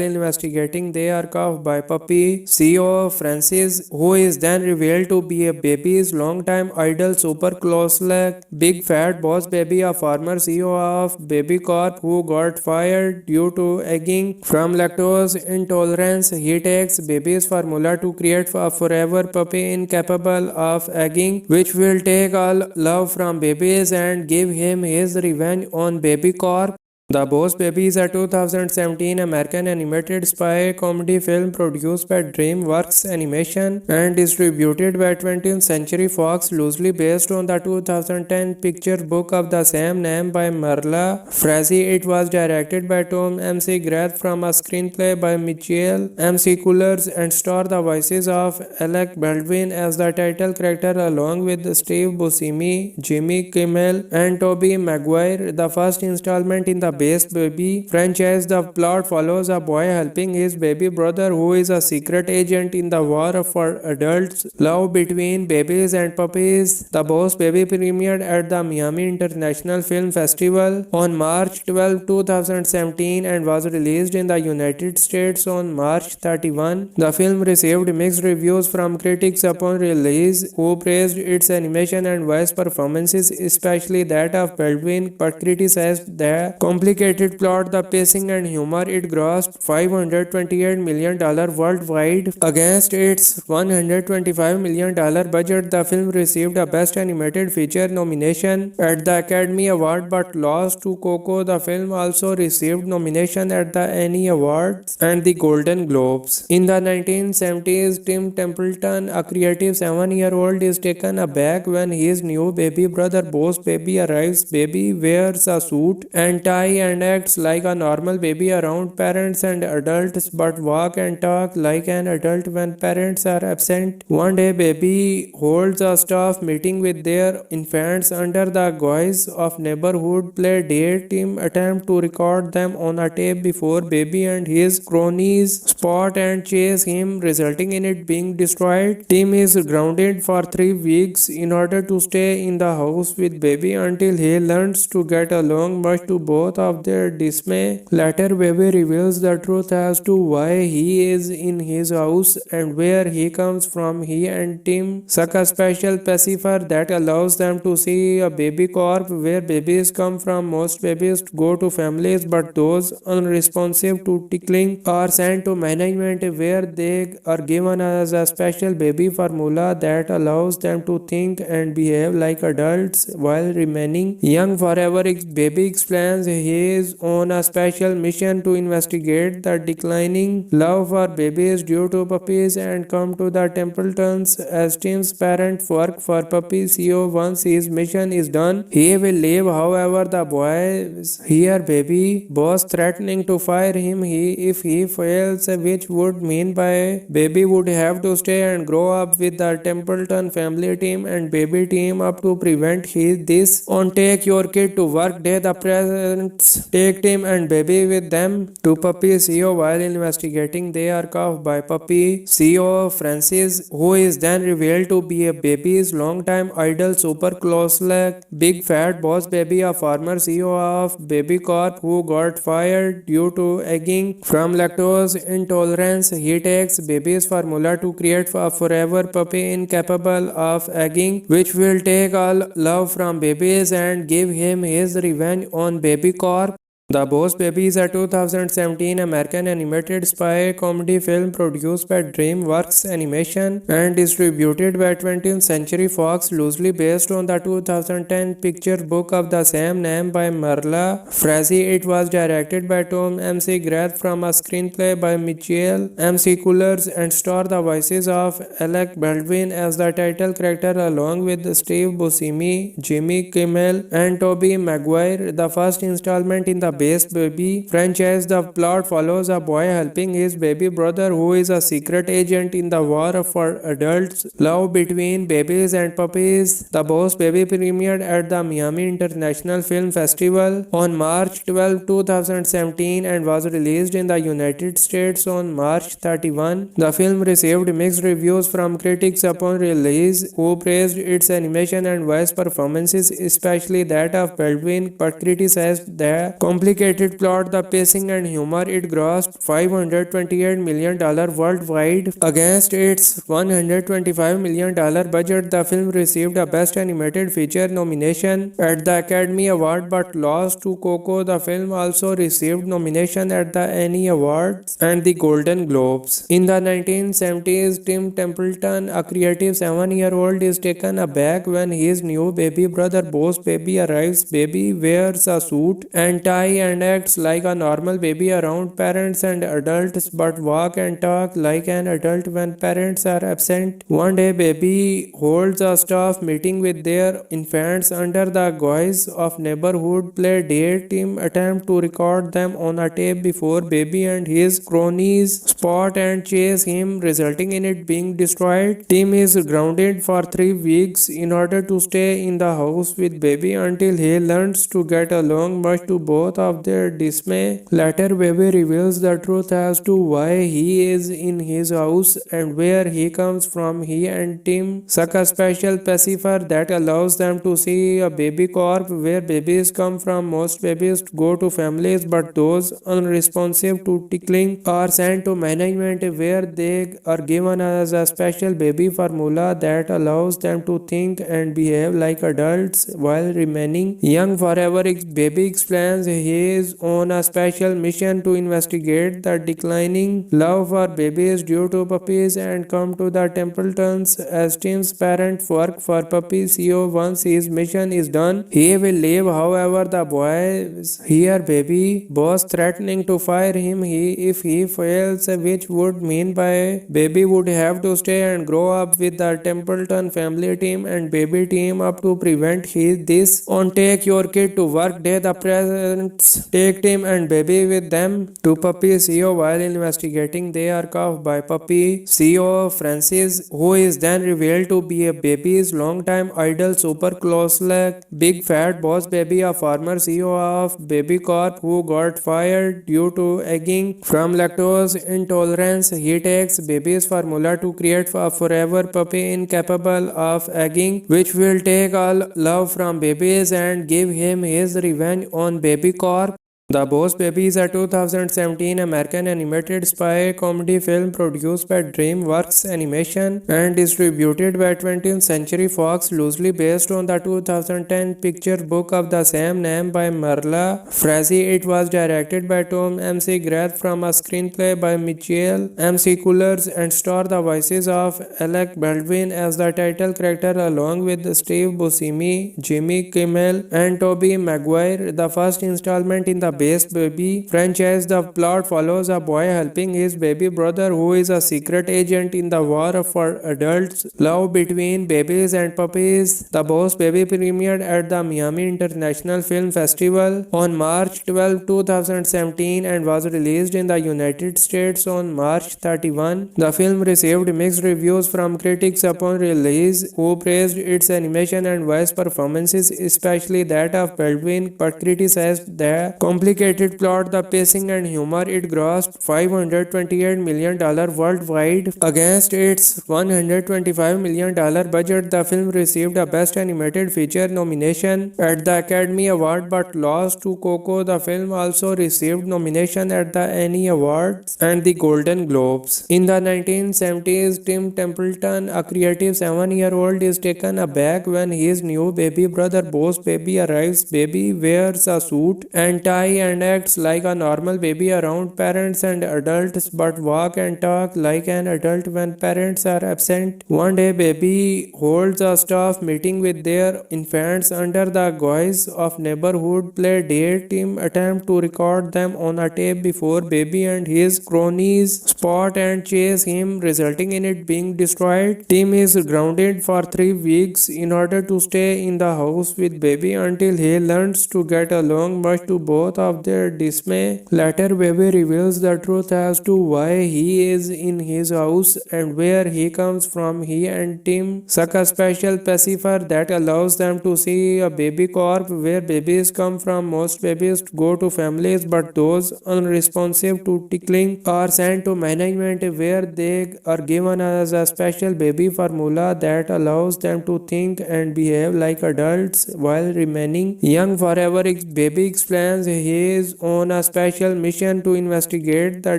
investigating, they are caught by puppy CEO Francis, who is then revealed to be a Baby's longtime idol, super close-like Big Fat Boss Baby, a former CEO of Baby Corp who got fired due to egging from lactose intolerance. He takes Baby's formula to create a forever puppy incapable of egging, which will take all love from babies and give him his revenge on Baby Corp. The Boss Baby is a 2017 American animated spy comedy film produced by DreamWorks Animation and distributed by 20th Century Fox, loosely based on the 2010 picture book of the same name by Marla Frazee. It was directed by Tom M.C. Grath from a screenplay by Michael M.C. Coolers and starred the voices of Alec Baldwin as the title character along with Steve Buscemi, Jimmy Kimmel, and Tobey Maguire. The first installment in the Base Baby franchise. The plot follows a boy helping his baby brother who is a secret agent in the war for adults. Love between babies and puppies. The Boss Baby premiered at the Miami International Film Festival on March 12, 2017 and was released in the United States on March 31. The film received mixed reviews from critics upon release, who praised its animation and voice performances, especially that of Baldwin, but criticized the complicated plot, the pacing, and humor. It grossed $528 million worldwide against its $125 million budget. The film received a Best Animated Feature nomination at the Academy Award but lost to Coco. The film also received nomination at the Annie Awards and the Golden Globes. In the 1970s, Tim Templeton, a creative 7-year-old, is taken aback when his new baby brother Boss Baby arrives. Baby wears a suit and tie and acts like a normal baby around parents and adults but walk and talk like an adult when parents are absent. One day, Baby holds a staff meeting with their infants under the guise of neighborhood play date. Tim attempts to record them on a tape before Baby and his cronies spot and chase him, resulting in it being destroyed. Tim is grounded for 3 weeks in order to stay in the house with Baby until he learns to get along, much to both of their dismay. Later, baby reveals the truth as to why he is in his house and where he comes from. He and Tim suck a special pacifier that allows them to see a baby corpse where babies come from. Most babies go to families, but those unresponsive to tickling are sent to management where they are given as a special baby formula that allows them to think and behave like adults while remaining young forever. Baby explains he is on a special mission to investigate the declining love for babies due to puppies and come to the Templetons as Tim's parents work for puppy CEO. Once his mission is done, he will leave. However, the boys hear baby boss threatening to fire him if he fails, which would mean by baby would have to stay and grow up with the Templeton family team and baby team up to prevent this. On Take Your Kid to Work Day, the parents take Tim and baby with them to puppy CEO. While investigating, they are cuffed by puppy CEO Francis, who is then revealed to be a baby's longtime idol, super close-like big fat boss baby, a former CEO of Baby Corp who got fired due to egging from lactose intolerance. He takes baby's formula to create a forever puppy incapable of egging, which will take all love from babies and give him his revenge on Baby Corp. The Boss Baby is a 2017 American animated spy comedy film produced by DreamWorks Animation and distributed by 20th Century Fox, loosely based on the 2010 picture book of the same name by Marla Frazee. It was directed by Tom M.C. Grath from a screenplay by Michael M.C. Coolers and starred the voices of Alec Baldwin as the title character along with Steve Buscemi, Jimmy Kimmel, and Tobey Maguire. The first installment in the Base Baby franchise, the plot follows a boy helping his baby brother who is a secret agent in the war for adults. Love between babies and puppies. The Boss Baby premiered at the Miami International Film Festival on March 12, 2017 and was released in the United States on March 31. The film received mixed reviews from critics upon release, who praised its animation and voice performances, especially that of Baldwin, but criticized the complicated plot, the pacing, and humor. It grossed $528 million worldwide against its $125 million budget. The film received a Best Animated Feature nomination at the Academy Award but lost to Coco. The film also received nomination at the Annie Awards and the Golden Globes. In the 1970s, Tim Templeton, a creative 7-year-old, is taken aback when his new baby brother Boss Baby arrives. Baby wears a suit and tie and acts like a normal baby around parents and adults but walk and talk like an adult when parents are absent. One day, baby holds a staff meeting with their infants under the guise of neighborhood play date. Tim attempts to record them on a tape before baby and his cronies spot and chase him, resulting in it being destroyed. Tim is grounded for 3 weeks in order to stay in the house with baby until he learns to get along, much to both of their dismay. Later, baby reveals the truth as to why he is in his house and where he comes from. He and Tim suck a special pacifier that allows them to see a baby corpse where babies come from. Most babies go to families, but those unresponsive to tickling are sent to management where they are given as a special baby formula that allows them to think and behave like adults while remaining young forever. Baby explains he is on a special mission to investigate the declining love for babies due to puppies and come to the Templetons as Tim's parents work for puppy CEO. Once his mission is done, he will leave. However, the boys hear baby boss threatening to fire him if he fails, which would mean by baby would have to stay and grow up with the Templeton family team and baby team up to prevent this. On Take Your Kid to Work Day, the parents take Tim and baby with them to puppy CEO. While investigating, they are cuffed by puppy CEO Francis, who is then revealed to be a baby's longtime idol, super close-like big fat boss baby, a former CEO of Baby Corp who got fired due to egging from lactose intolerance. He takes baby's formula to create a forever puppy incapable of egging, which will take all love from babies and give him his revenge on Baby Corp. The Boss Baby is a 2017 American animated spy comedy film produced by DreamWorks Animation and distributed by 20th Century Fox, loosely based on the 2010 picture book of the same name by Marla Frazee. It was directed by Tom M.C. Grath from a screenplay by Michael M.C. Coolers and starred the voices of Alec Baldwin as the title character along with Steve Buscemi, Jimmy Kimmel, and Tobey Maguire. The first installment in the Base Baby franchise, the plot follows a boy helping his baby brother who is a secret agent in the war for adults. Love between babies and puppies. The Boss Baby premiered at the Miami International Film Festival on March 12, 2017 and was released in the United States on March 31. The film received mixed reviews from critics upon release, who praised its animation and voice performances, especially that of Baldwin, but criticized the complicated plot, the pacing, and humor. It grossed $528 million worldwide against its $125 million budget. The film received a Best Animated Feature nomination at the Academy Award but lost to Coco. The film also received nomination at the Annie Awards and the Golden Globes. In the 1970s, Tim Templeton, a creative 7-year-old, is taken aback when his new baby brother Boss Baby arrives. Baby wears a suit and tie and acts like a normal baby around parents and adults, but walk and talk like an adult when parents are absent. One day, Baby holds a staff meeting with their infants under the guise of neighborhood play date. Tim attempts to record them on a tape before Baby and his cronies spot and chase him, resulting in it being destroyed. Tim is grounded for 3 weeks in order to stay in the house with Baby until he learns to get along, much to both of their dismay. Later, Baby reveals the truth as to why he is in his house and where he comes from. He and Tim suck a special pacifier that allows them to see a baby corp where babies come from. Most babies go to families, but those unresponsive to tickling are sent to management where they are given as a special baby formula that allows them to think and behave like adults while remaining young forever. Baby explains he is on a special mission to investigate the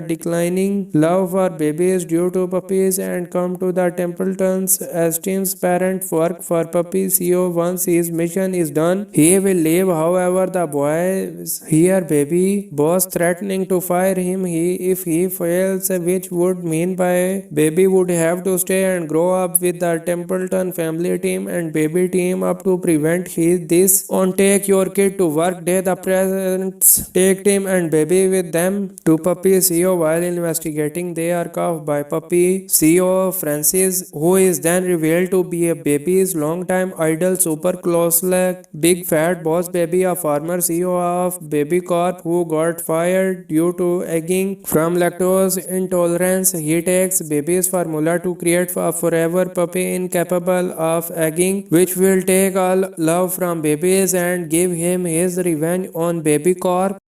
declining love for babies due to puppies and come to the Templetons as Tim's parent work for puppy CEO. Once his mission is done, he will leave. However, the boys hear Baby Boss threatening to fire him if he fails, which would mean Baby would have to stay and grow up with the Templeton family team and Baby team up to prevent this. On Take Your Kid to Work Day, the parents take Tim and Baby with them to puppy CEO. While investigating, they are cuffed by puppy CEO Francis, who is then revealed to be a Baby's longtime idol, super close-like Big Fat Boss Baby, a former CEO of Baby Corp who got fired due to egging from lactose intolerance. He takes Baby's formula to create a forever puppy incapable of egging, which will take all love from babies and give him his revenge on Baby Corp.